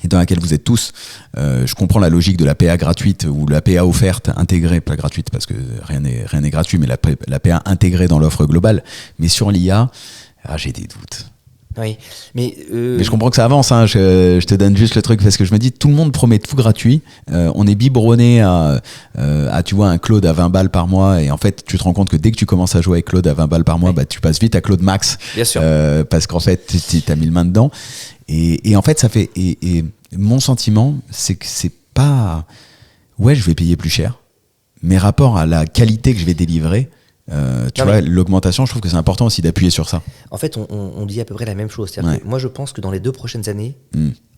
et dans laquelle vous êtes tous. Je comprends la logique de la PA gratuite ou la PA offerte intégrée, pas gratuite parce que rien n'est gratuit, mais la PA intégrée dans l'offre globale. Mais sur l'IA, j'ai des doutes. Oui, mais je comprends que ça avance, hein. Je te donne juste le truc parce que je me dis tout le monde promet tout gratuit. On est biberonné à tu vois, un Claude à 20 balles par mois, et en fait tu te rends compte que dès que tu commences à jouer avec Claude à 20 balles par mois, tu passes vite à Claude Max. Bien sûr. Parce qu'en fait tu as mis le main dedans, et en fait ça fait et mon sentiment c'est que c'est pas je vais payer plus cher, mais rapport à la qualité que je vais délivrer, l'augmentation, je trouve que c'est important aussi d'appuyer sur ça. En fait, on dit à peu près la même chose. C'est-à-dire que moi, je pense que dans les 2 prochaines années,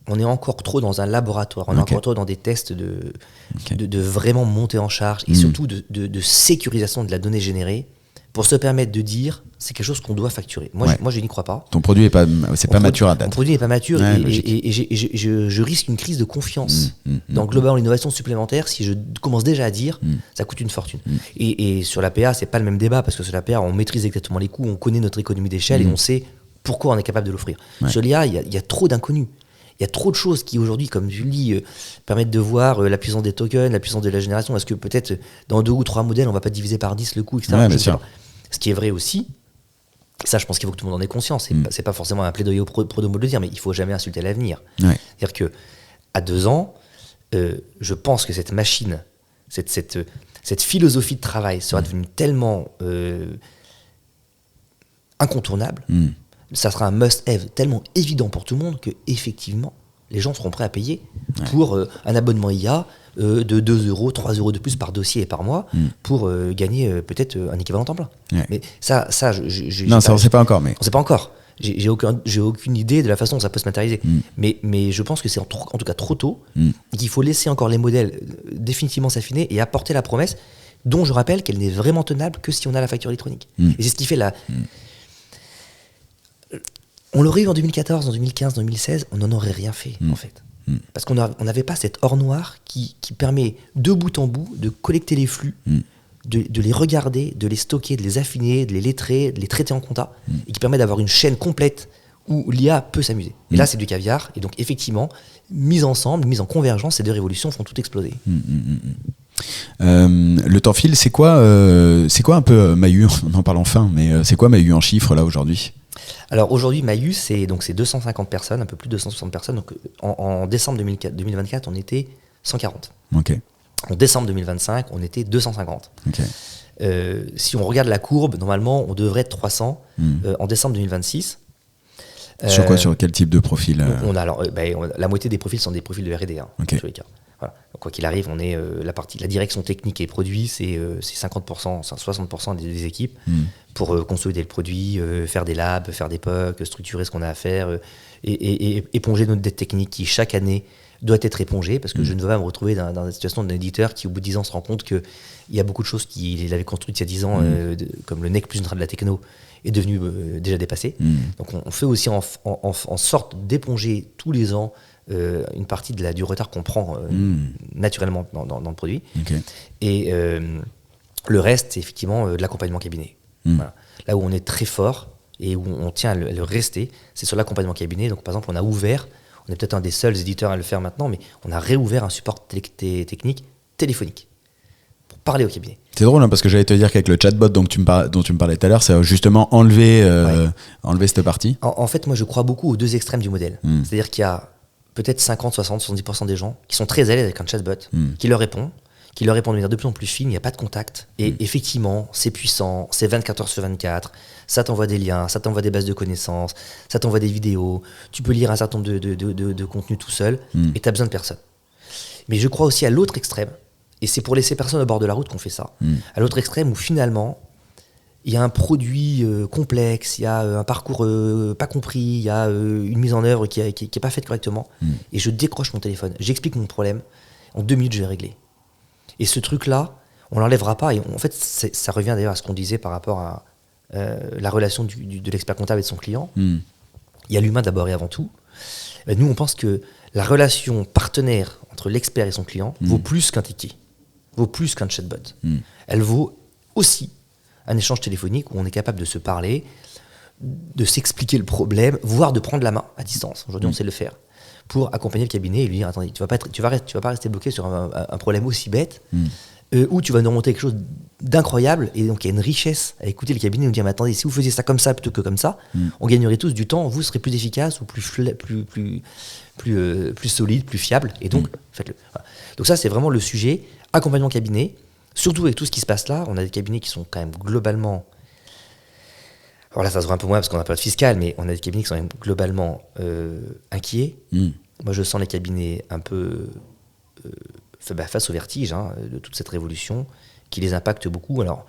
on est encore trop dans un laboratoire, on est encore trop dans des tests de vraiment monter en charge, et surtout de sécurisation de la donnée générée, pour se permettre de dire c'est quelque chose qu'on doit facturer. Moi, je n'y crois pas. Ton produit n'est pas mature à date. Mon produit n'est pas mature, et je risque une crise de confiance dans globalement l'innovation supplémentaire si je commence déjà à dire ça coûte une fortune. Et sur la PA, c'est pas le même débat, parce que sur la PA, on maîtrise exactement les coûts, on connaît notre économie d'échelle et on sait pourquoi on est capable de l'offrir. Sur l'IA, il y a trop d'inconnus. Il y a trop de choses qui aujourd'hui, comme tu le dis, permettent de voir la puissance des tokens, la puissance de la génération. Est-ce que peut-être dans 2 ou 3 modèles, on va pas diviser par 10 le coût, etc. Ouais, bien sûr. Ce qui est vrai aussi, ça je pense qu'il faut que tout le monde en ait conscience, c'est pas forcément un plaidoyer au pro-domo de le dire, mais il faut jamais insulter l'avenir. C'est-à-dire que à 2 ans, je pense que cette machine, cette philosophie de travail sera devenue tellement incontournable, ça sera un must-have tellement évident pour tout le monde que effectivement les gens seront prêts à payer pour un abonnement IA de 2 euros, 3 euros de plus par dossier et par mois pour gagner peut-être un équivalent temps plein. Ouais. Mais ça Non, ça on ne sait pas encore. Mais... On ne sait pas encore. J'ai aucune idée de la façon dont ça peut se matérialiser. Mais je pense que c'est en tout cas trop tôt et qu'il faut laisser encore les modèles définitivement s'affiner et apporter la promesse dont je rappelle qu'elle n'est vraiment tenable que si on a la facture électronique. Et c'est ce qui fait la... On l'aurait eu en 2014, en 2015, en 2016, on n'en aurait rien fait, en fait. Parce qu'on n'avait pas cette or noire qui permet de bout en bout de collecter les flux, de les regarder, de les stocker, de les affiner, de les lettrer, de les traiter en compta, et qui permet d'avoir une chaîne complète où l'IA peut s'amuser. Et là, c'est du caviar. Et donc, effectivement, mise ensemble, mise en convergence, ces deux révolutions font tout exploser. Le temps file, c'est quoi un peu Mahu, on en parle enfin, mais c'est quoi Mahu en chiffres là aujourd'hui? Alors aujourd'hui, Mahu, c'est 250 personnes, un peu plus de 260 personnes. Donc, en décembre 2024, on était 140. Ok. En décembre 2025, on était 250. Okay. Si on regarde la courbe, normalement, on devrait être 300 en décembre 2026. Sur quel type de profil la moitié des profils sont des profils de R&D, okay. en tous les cas. Voilà. Donc, quoi qu'il arrive, on est la direction technique et produit, c'est 50%, 60% des équipes pour consolider le produit, faire des labs, faire des POC, structurer ce qu'on a à faire et éponger notre dette technique qui chaque année doit être épongée, parce que je ne veux pas me retrouver dans la situation d'un éditeur qui au bout de 10 ans se rend compte qu'il y a beaucoup de choses qu'il avait construites il y a 10 ans, comme le NEC plus de la techno est devenu déjà dépassé. Donc on fait aussi en sorte d'éponger tous les ans une partie du retard qu'on prend naturellement dans le produit. Okay. Et le reste, c'est effectivement de l'accompagnement cabinet. Voilà. Là où on est très fort et où on tient à le rester, c'est sur l'accompagnement cabinet. Donc par exemple, on est peut-être un des seuls éditeurs à le faire maintenant, mais on a réouvert un support technique téléphonique pour parler au cabinet. C'est drôle parce que j'allais te dire qu'avec le chatbot dont tu me parlais tout à l'heure, c'est justement enlever cette partie. En fait, moi je crois beaucoup aux deux extrêmes du modèle. C'est-à-dire qu'il y a peut-être 50, 60, 70% des gens qui sont très à l'aise avec un chatbot, qui leur répond de manière de plus en plus fine, il n'y a pas de contact. Et effectivement, c'est puissant, c'est 24 heures sur 24, ça t'envoie des liens, ça t'envoie des bases de connaissances, ça t'envoie des vidéos, tu peux lire un certain nombre de contenus tout seul, et tu n'as besoin de personne. Mais je crois aussi à l'autre extrême, et c'est pour laisser personne au bord de la route qu'on fait ça, à l'autre extrême où finalement, il y a un produit complexe, il y a un parcours pas compris, il y a une mise en œuvre qui est pas faite correctement, et je décroche mon téléphone, j'explique mon problème, en 2 minutes je vais régler. Et ce truc-là, on l'enlèvera pas, et en fait ça revient d'ailleurs à ce qu'on disait par rapport à la relation de l'expert comptable et de son client. Il y a l'humain d'abord et avant tout. Nous on pense que la relation partenaire entre l'expert et son client vaut plus qu'un ticket, vaut plus qu'un chatbot. Elle vaut aussi un échange téléphonique où on est capable de se parler, de s'expliquer le problème, voire de prendre la main à distance. Aujourd'hui, on sait le faire pour accompagner le cabinet et lui dire attendez, tu vas pas rester bloqué sur un problème aussi bête où tu vas nous remonter quelque chose d'incroyable. Et donc il y a une richesse à écouter le cabinet et nous dire mais attendez, si vous faisiez ça comme ça plutôt que comme ça, on gagnerait tous du temps, vous serez plus efficace ou plus solide, plus fiable, et donc faites-le. Voilà. Donc ça c'est vraiment le sujet accompagnement cabinet. Surtout avec tout ce qui se passe là, on a des cabinets qui sont quand même globalement... Alors là, ça se voit un peu moins parce qu'on a pas de fiscal, mais on a des cabinets qui sont quand même globalement inquiets. Moi, je sens les cabinets un peu face au vertige de toute cette révolution qui les impacte beaucoup. Alors,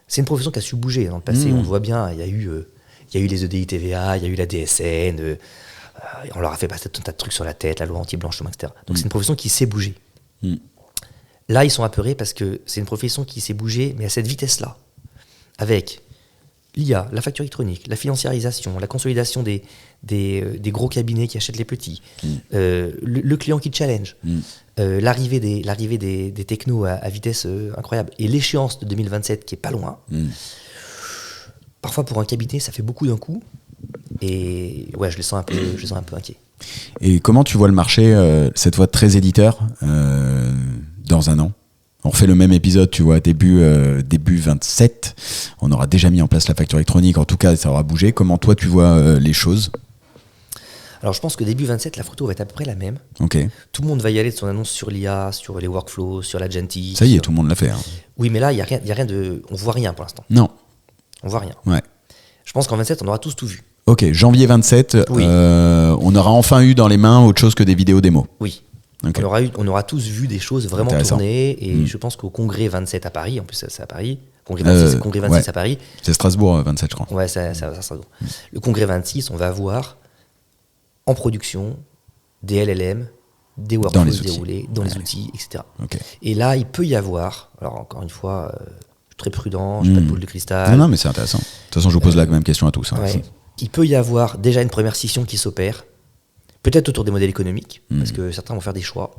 c'est une profession qui a su bouger dans le passé. On le voit bien, il y a eu les EDI TVA, il y a eu la DSN, on leur a fait passer tout un tas de trucs sur la tête, la loi anti-blanchiment, etc. Donc, c'est une profession qui sait bouger. Là, ils sont apeurés parce que c'est une profession qui s'est bougée, mais à cette vitesse-là, avec l'IA, la facture électronique, la financiarisation, la consolidation des gros cabinets qui achètent les petits, le client qui challenge, l'arrivée des technos à vitesse incroyable, et l'échéance de 2027 qui est pas loin. Parfois, pour un cabinet, ça fait beaucoup d'un coup, et ouais, je les sens un peu inquiet. Et comment tu vois le marché, cette fois très éditeur, dans un an? On refait le même épisode, tu vois, début 27. On aura déjà mis en place la facture électronique. En tout cas, ça aura bougé. Comment toi, tu vois les choses? Alors, je pense que début 27, la photo va être à peu près la même. Okay. Tout le monde va y aller de son annonce sur l'IA, sur les workflows, sur l'agentic. Ça y est, tout le monde l'a fait. Oui, mais là, il y a rien de... On voit rien pour l'instant. Non. On voit rien. Ouais. Je pense qu'en 27, on aura tous tout vu. Ok, janvier 27, Oui. on aura enfin eu dans les mains autre chose que des vidéos démo. Oui. Ok. On aura tous vu des choses vraiment Intéressant. tournées. Et je pense qu'au congrès 27 à Paris, en plus c'est à Paris, congrès 26 à Paris. C'est Strasbourg 27, je crois. Ouais, ça sera bon. Le congrès 26, on va avoir en production des LLM, des workflows déroulés dans les outils, etc. Okay. Et là, il peut y avoir, alors encore une fois, je suis très prudent, je n'ai pas de boule de cristal. Non, mais c'est intéressant. De toute façon, je vous pose la même question à tous. Hein. Ouais. Il peut y avoir déjà une première scission qui s'opère, peut-être autour des modèles économiques, parce que certains vont faire des choix,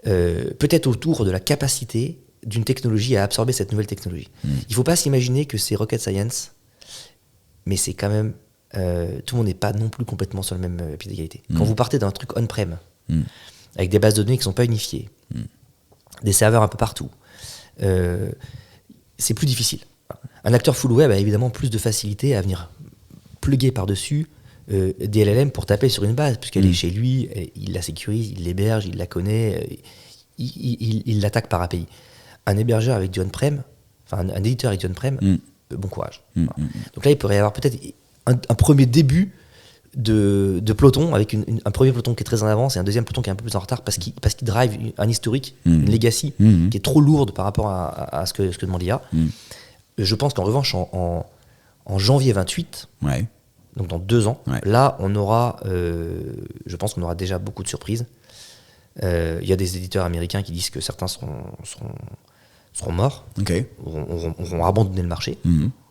peut-être autour de la capacité d'une technologie à absorber cette nouvelle technologie. Il ne faut pas s'imaginer que c'est rocket science, mais c'est quand même... tout le monde n'est pas non plus complètement sur le même pied d'égalité. Quand vous partez d'un truc on-prem, avec des bases de données qui ne sont pas unifiées, des serveurs un peu partout, c'est plus difficile. Un acteur full web a évidemment plus de facilité à venir plugger par-dessus des LLM pour taper sur une base, puisqu'elle est chez lui, il la sécurise, il l'héberge, il la connaît, il l'attaque par API. Un hébergeur avec du on-prem, enfin un éditeur avec du on-prem, bon courage. Donc là, il pourrait y avoir peut-être un premier début de peloton, avec un premier peloton qui est très en avance et un deuxième peloton qui est un peu plus en retard parce qu'il drive un historique, une legacy qui est trop lourde par rapport à ce que demande l'IA. Je pense qu'en revanche, en janvier 28, donc dans 2 ans, là, on aura, je pense qu'on aura déjà beaucoup de surprises. Il y a des éditeurs américains qui disent que certains seront morts, auront abandonné le marché.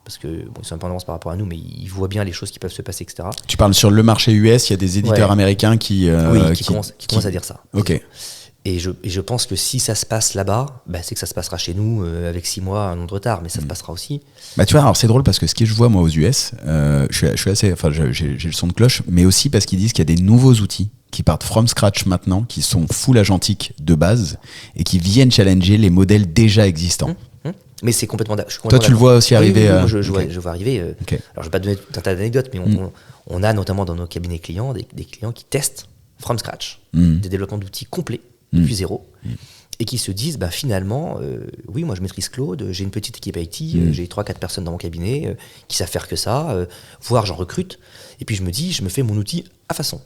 Parce que ils sont un peu en avance par rapport à nous, mais ils voient bien les choses qui peuvent se passer, etc. Tu parles sur le marché US, il y a des éditeurs américains qui commencent à dire ça. Ok. Et je pense que si ça se passe là-bas, c'est que ça se passera chez nous avec 6 mois, un an de retard, mais ça se passera aussi. Bah tu vois, alors c'est drôle parce que ce que je vois moi aux US, je suis assez, enfin j'ai le son de cloche, mais aussi parce qu'ils disent qu'il y a des nouveaux outils qui partent from scratch maintenant, qui sont full agentique de base et qui viennent challenger les modèles déjà existants. Mais c'est complètement. Toi, tu le vois aussi arriver. Oui, je vois arriver. Alors, je ne vais pas donner tout un tas d'anecdotes, mais on a notamment dans nos cabinets clients des clients qui testent from scratch des développements d'outils complets depuis zéro et qui se disent finalement, oui, moi je maîtrise Claude, j'ai une petite équipe IT, j'ai 3-4 personnes dans mon cabinet qui savent faire que ça, voire j'en recrute. Et puis je me dis, je me fais mon outil à façon.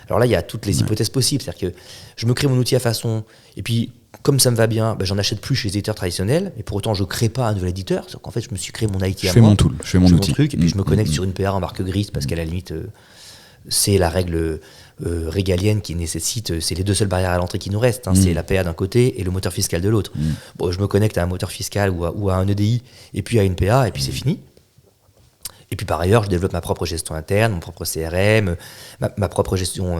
Alors là, il y a toutes les hypothèses possibles. C'est-à-dire que je me crée mon outil à façon, et puis, comme ça me va bien, j'en achète plus chez les éditeurs traditionnels, mais pour autant, je ne crée pas un nouvel éditeur. C'est qu'en fait, je me suis créé mon IT à moi. Je fais mon tool, je fais mon outil. Truc, et puis je me connecte sur une PA en marque grise, parce qu'à la limite, c'est la règle régalienne qui nécessite, c'est les 2 seules barrières à l'entrée qui nous restent. C'est la PA d'un côté et le moteur fiscal de l'autre. Bon, je me connecte à un moteur fiscal ou à un EDI, et puis à une PA, et puis c'est fini. Et puis par ailleurs, je développe ma propre gestion interne, mon propre CRM, ma propre gestion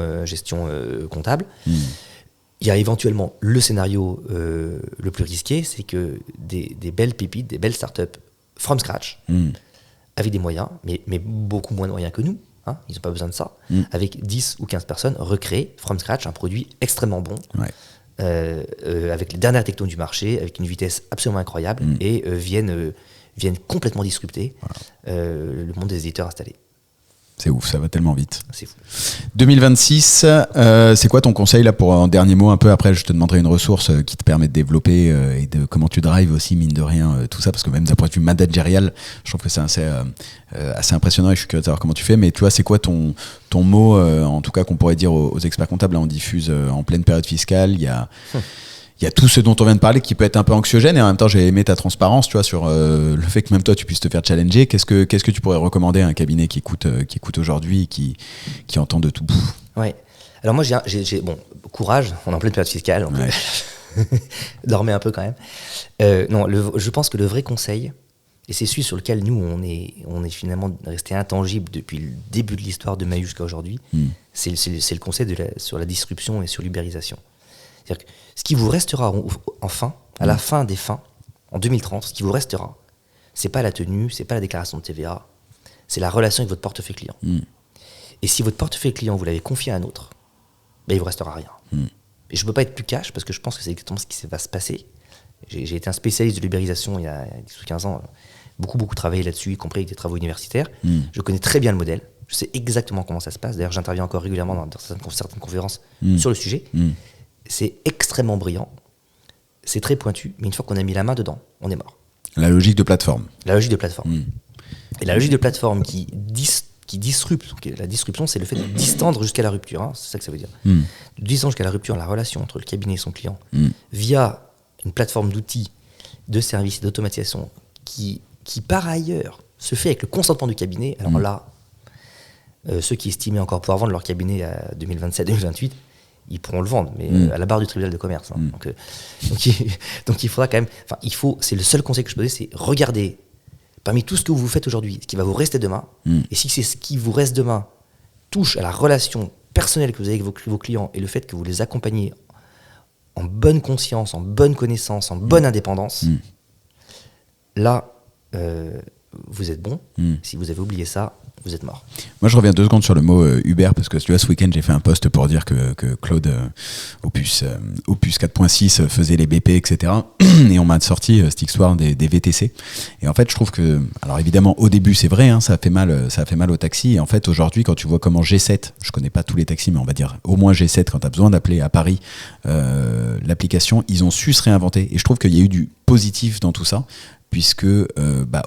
comptable. Il y a éventuellement le scénario le plus risqué, c'est que des belles pépites, des belles startups from scratch, avec des moyens, mais beaucoup moins de moyens que nous, ils n'ont pas besoin de ça, avec 10 ou 15 personnes, recréer from scratch un produit extrêmement bon, avec les dernières technos du marché, avec une vitesse absolument incroyable, et viennent complètement disrupter le monde des éditeurs installés. C'est ouf, ça va tellement vite. C'est fou. 2026, c'est quoi ton conseil là pour un dernier mot un peu après je te demanderai une ressource qui te permet de développer et de comment tu drives aussi mine de rien tout ça parce que même d'un point de vue managérial, je trouve que c'est assez impressionnant et je suis curieux de savoir comment tu fais. Mais tu vois, c'est quoi ton mot en tout cas qu'on pourrait dire aux experts comptables là, on diffuse en pleine période fiscale, il y a tout ce dont on vient de parler qui peut être un peu anxiogène et en même temps j'ai aimé ta transparence, tu vois, sur le fait que même toi tu puisses te faire challenger. Qu'est-ce que tu pourrais recommander à un cabinet qui écoute aujourd'hui, qui entend de tout? Ouais. Alors moi j'ai bon courage, on est en pleine période fiscale, donc dormez un peu quand même. Non, je pense que le vrai conseil, et c'est celui sur lequel nous on est finalement resté intangible depuis le début de l'histoire de Maï jusqu'à aujourd'hui, c'est le conseil sur la disruption et sur l'ubérisation. C'est-à-dire que ce qui vous restera enfin, à la fin des fins, en 2030, ce qui vous restera, c'est pas la tenue, c'est pas la déclaration de TVA, c'est la relation avec votre portefeuille client. Et si votre portefeuille client, vous l'avez confié à un autre, il vous restera rien. Et je ne peux pas être plus cash parce que je pense que c'est exactement ce qui va se passer. J'ai été un spécialiste de l'ubérisation il y a 10 ou 15 ans, beaucoup travaillé là-dessus, y compris avec des travaux universitaires. Je connais très bien le modèle, je sais exactement comment ça se passe. D'ailleurs, j'interviens encore régulièrement dans certaines conférences sur le sujet. C'est extrêmement brillant, c'est très pointu, mais une fois qu'on a mis la main dedans, on est mort. La logique de plateforme. La logique de plateforme. Et la logique de plateforme qui qui disrupte. Donc, la disruption, c'est le fait de distendre jusqu'à la rupture. Hein, c'est ça que ça veut dire. Mm. De distendre jusqu'à la rupture, la relation entre le cabinet et son client, via une plateforme d'outils, de services et d'automatisation qui, par ailleurs, se fait avec le consentement du cabinet. Alors là, ceux qui estimaient encore pouvoir vendre leur cabinet à 2027-2028, ils pourront le vendre, mais à la barre du tribunal de commerce. Hein. Donc il faudra quand même... c'est le seul conseil que je peux donner, c'est regarder parmi tout ce que vous faites aujourd'hui, ce qui va vous rester demain, et si c'est ce qui vous reste demain touche à la relation personnelle que vous avez avec vos clients et le fait que vous les accompagnez en bonne conscience, en bonne connaissance, en bonne indépendance, là, vous êtes bon. Si vous avez oublié ça, vous êtes mort. Moi, je reviens 2 secondes sur le mot Uber, parce que tu vois, ce week-end, j'ai fait un post pour dire que Claude Opus 4.6 faisait les BP, etc. Et on m'a sorti cette histoire des VTC. Et en fait, je trouve que, alors évidemment, au début, c'est vrai, hein, ça a fait mal au taxi. Et en fait, aujourd'hui, quand tu vois comment G7, je connais pas tous les taxis, mais on va dire au moins G7, quand tu as besoin d'appeler à Paris, l'application, ils ont su se réinventer. Et je trouve qu'il y a eu du positif dans tout ça, puisque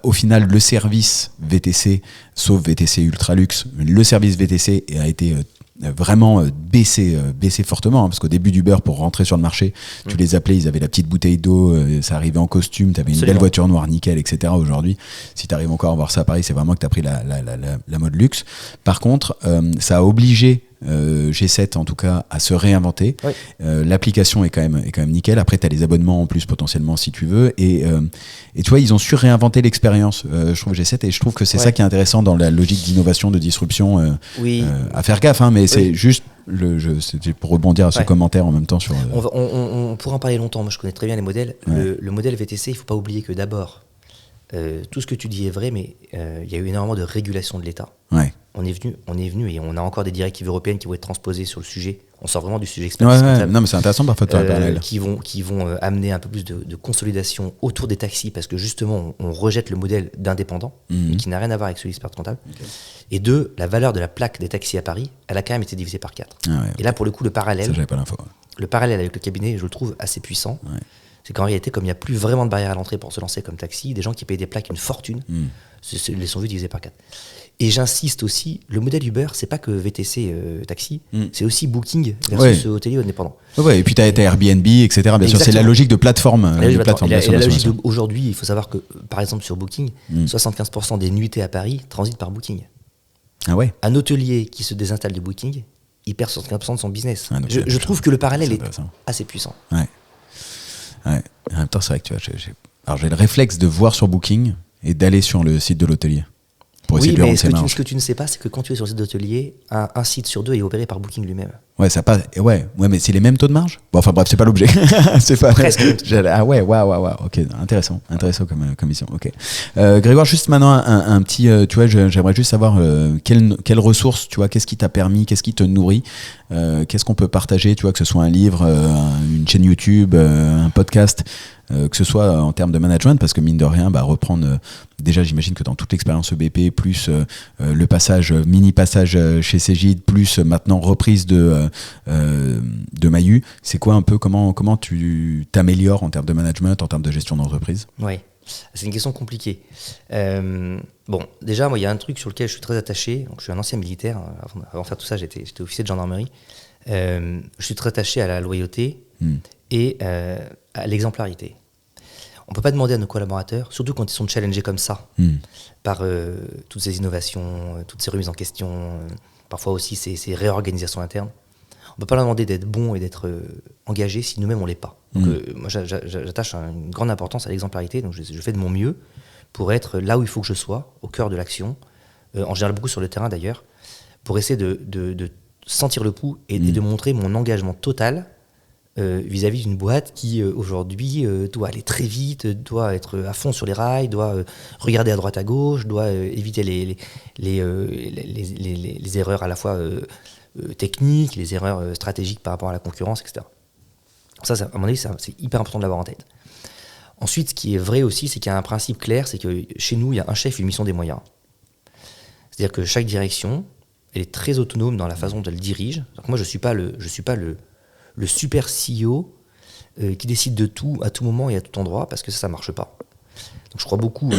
au final le service VTC, sauf VTC Ultraluxe, le service VTC a été vraiment baissé fortement, hein, parce qu'au début d'Uber, pour rentrer sur le marché, tu les appelais, ils avaient la petite bouteille d'eau, ça arrivait en costume, tu avais une belle voiture noire nickel, etc. Aujourd'hui, si tu arrives encore à voir ça à Paris, c'est vraiment que tu as pris la mode luxe. Par contre, ça a obligé G7 en tout cas à se réinventer. Oui. L'application est quand même nickel. Après, tu as les abonnements en plus potentiellement si tu veux, et tu vois, ils ont su réinventer l'expérience, je trouve, G7, et je trouve que c'est ça qui est intéressant dans la logique d'innovation, de disruption, à faire gaffe, hein, mais c'est juste c'était pour rebondir à ce commentaire en même temps sur... On pourra en parler longtemps. Moi, je connais très bien les modèles. Le modèle VTC, il ne faut pas oublier que d'abord, tout ce que tu dis est vrai, mais il y a eu énormément de régulation de l'État. Ouais. On est venu et on a encore des directives européennes qui vont être transposées sur le sujet. On sort vraiment du sujet expertise. Non, mais c'est intéressant parfois de faire un parallèle. Qui vont amener un peu plus de consolidation autour des taxis, parce que justement, on rejette le modèle d'indépendant, qui n'a rien à voir avec celui d'expert comptable. Okay. Et 2, la valeur de la plaque des taxis à Paris, elle a quand même été divisée par 4. Et là, pour le coup, le parallèle... Ça, j'avais pas l'info. Le parallèle avec le cabinet, je le trouve assez puissant. Ouais. C'est qu'en réalité, comme il n'y a plus vraiment de barrière à l'entrée pour se lancer comme taxi, des gens qui payent des plaques une fortune, les sont vus divisés par 4. Et j'insiste aussi, le modèle Uber, c'est pas que VTC taxi, c'est aussi Booking versus hôtelier indépendant. Ouais, et puis tu as Airbnb, etc. Bien sûr, c'est la logique de plateforme. La logique d'aujourd'hui, il faut savoir que, par exemple, sur Booking, 75% des nuitées à Paris transitent par Booking. Ah ouais. Un hôtelier qui se désinstalle de Booking, il perd 75% de son business. Je trouve que le parallèle est assez puissant. Ouais. En même temps, c'est vrai que tu vois, j'ai le réflexe de voir sur Booking et d'aller sur le site de l'hôtelier. Oui, mais ce que tu ne sais pas, c'est que quand tu es sur le site d'hôtelier, un site sur 2 est opéré par Booking lui-même. Ouais, ça passe. Ouais, mais c'est les mêmes taux de marge. Bon, enfin bref, c'est pas l'objet. C'est pas presque. Ah ouais, waouh. Ok, intéressant comme mission. Ok. Grégoire, juste maintenant un petit, tu vois, j'aimerais juste savoir quelles ressources, tu vois, qu'est-ce qui t'a permis, qu'est-ce qui te nourrit, qu'est-ce qu'on peut partager, tu vois, que ce soit un livre, une chaîne YouTube, un podcast. Que ce soit en termes de management, parce que mine de rien, reprendre, déjà j'imagine que dans toute l'expérience EBP, plus le mini-passage chez Cégide, plus maintenant reprise de Maillu, c'est quoi un peu, comment tu t'améliores en termes de management, en termes de gestion d'entreprise ? Oui, c'est une question compliquée. Bon, déjà, moi, il y a un truc sur lequel je suis très attaché. Donc, je suis un ancien militaire. Avant de faire tout ça, j'étais officier de gendarmerie. Je suis très attaché à la loyauté et à l'exemplarité. On ne peut pas demander à nos collaborateurs, surtout quand ils sont challengés comme ça, par toutes ces innovations, toutes ces remises en question, parfois aussi ces réorganisations internes. On ne peut pas leur demander d'être bons et d'être engagés si nous-mêmes on ne l'est pas. Donc, moi, j'attache une grande importance à l'exemplarité, donc je fais de mon mieux pour être là où il faut que je sois, au cœur de l'action, en général beaucoup sur le terrain d'ailleurs, pour essayer de sentir le pouls et de montrer mon engagement total vis-à-vis d'une boîte qui aujourd'hui doit aller très vite, doit être à fond sur les rails, doit regarder à droite à gauche, doit éviter les erreurs à la fois techniques, les erreurs stratégiques par rapport à la concurrence, etc. Ça, à mon avis, c'est hyper important de l'avoir en tête. Ensuite, ce qui est vrai aussi, c'est qu'il y a un principe clair, c'est que chez nous, il y a un chef et une mission des moyens. C'est-à-dire que chaque direction, elle est très autonome dans la façon dont elle dirige. Donc moi, je suis pas le super CEO qui décide de tout à tout moment et à tout endroit, parce que ça marche pas. Donc je crois beaucoup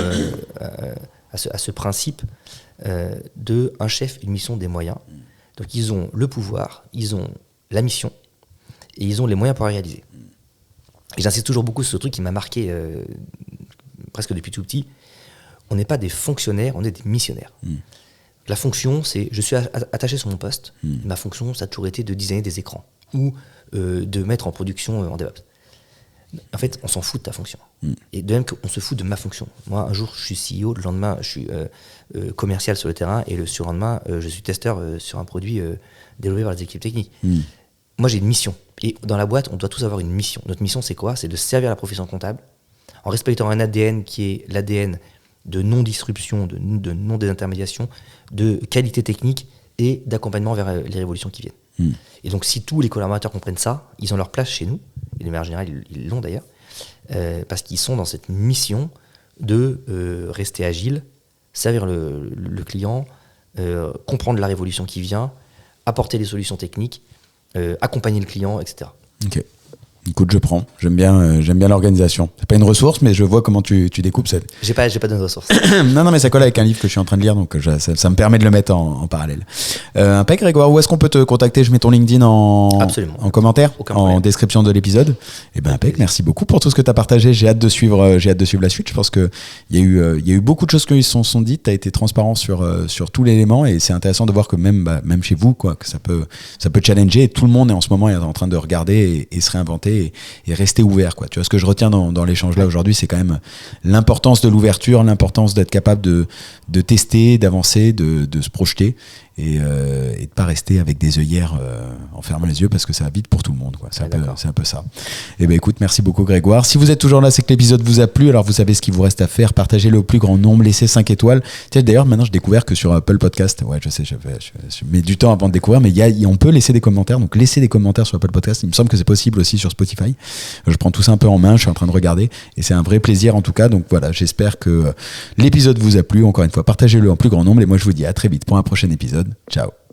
à ce principe de un chef, une mission, des moyens. Donc ils ont le pouvoir, ils ont la mission et ils ont les moyens pour la réaliser. Et j'insiste toujours beaucoup sur ce truc qui m'a marqué presque depuis tout petit. On n'est pas des fonctionnaires, on est des missionnaires. La fonction, c'est je suis attaché sur mon poste. Ma fonction, ça a toujours été de designer des écrans ou de mettre en production en DevOps. En fait, on s'en fout de ta fonction. Et de même qu'on se fout de ma fonction. Moi, un jour, je suis CEO, le lendemain, je suis commercial sur le terrain, et le surlendemain, je suis testeur sur un produit développé par les équipes techniques. Moi, j'ai une mission. Et dans la boîte, on doit tous avoir une mission. Notre mission, c'est quoi ? C'est de servir la profession comptable en respectant un ADN qui est l'ADN de non-disruption, de non-désintermédiation, de qualité technique et d'accompagnement vers les révolutions qui viennent. Et donc, si tous les collaborateurs comprennent ça, ils ont leur place chez nous, et de manière générale, ils l'ont d'ailleurs, parce qu'ils sont dans cette mission de rester agile, servir le client, comprendre la révolution qui vient, apporter des solutions techniques, accompagner le client, etc. Ok. Écoute, je prends. J'aime bien l'organisation. C'est pas une ressource, mais je vois comment tu découpes cette. J'ai pas de ressources. non, mais ça colle avec un livre que je suis en train de lire, donc ça me permet de le mettre en parallèle. Impec, Grégoire, où est-ce qu'on peut te contacter ? Je mets ton LinkedIn en commentaire, en description de l'épisode. Et ben, Impec, merci beaucoup pour tout ce que tu as partagé. J'ai hâte de suivre la suite. Je pense que il y a eu beaucoup de choses qui se sont dites. Tu as été transparent sur tout l'élément, et c'est intéressant de voir que même chez vous, quoi, que ça peut challenger. Et tout le monde est en ce moment en train de regarder et se réinventer. Et rester ouvert, quoi. Tu vois, ce que je retiens dans l'échange là aujourd'hui, c'est quand même l'importance de l'ouverture, l'importance d'être capable de tester, d'avancer, de se projeter et de pas rester avec des œillères en fermant les yeux, parce que ça va vite pour tout le monde, quoi. C'est un peu ça. Et ben écoute, merci beaucoup Grégoire. Si vous êtes toujours là, c'est que l'épisode vous a plu. Alors vous savez ce qu'il vous reste à faire, partagez-le au plus grand nombre, laissez 5 étoiles. Tu sais, d'ailleurs maintenant j'ai découvert que sur Apple Podcast, ouais je sais, je mets du temps avant de découvrir, mais on peut laisser des commentaires, donc laissez des commentaires sur Apple Podcast. Il me semble que c'est possible aussi sur Spotify. Je prends tout ça un peu en main, je suis en train de regarder, et c'est un vrai plaisir en tout cas. Donc voilà, j'espère que l'épisode vous a plu. Encore une fois, partagez-le en plus grand nombre, et moi je vous dis à très vite pour un prochain épisode. Ciao.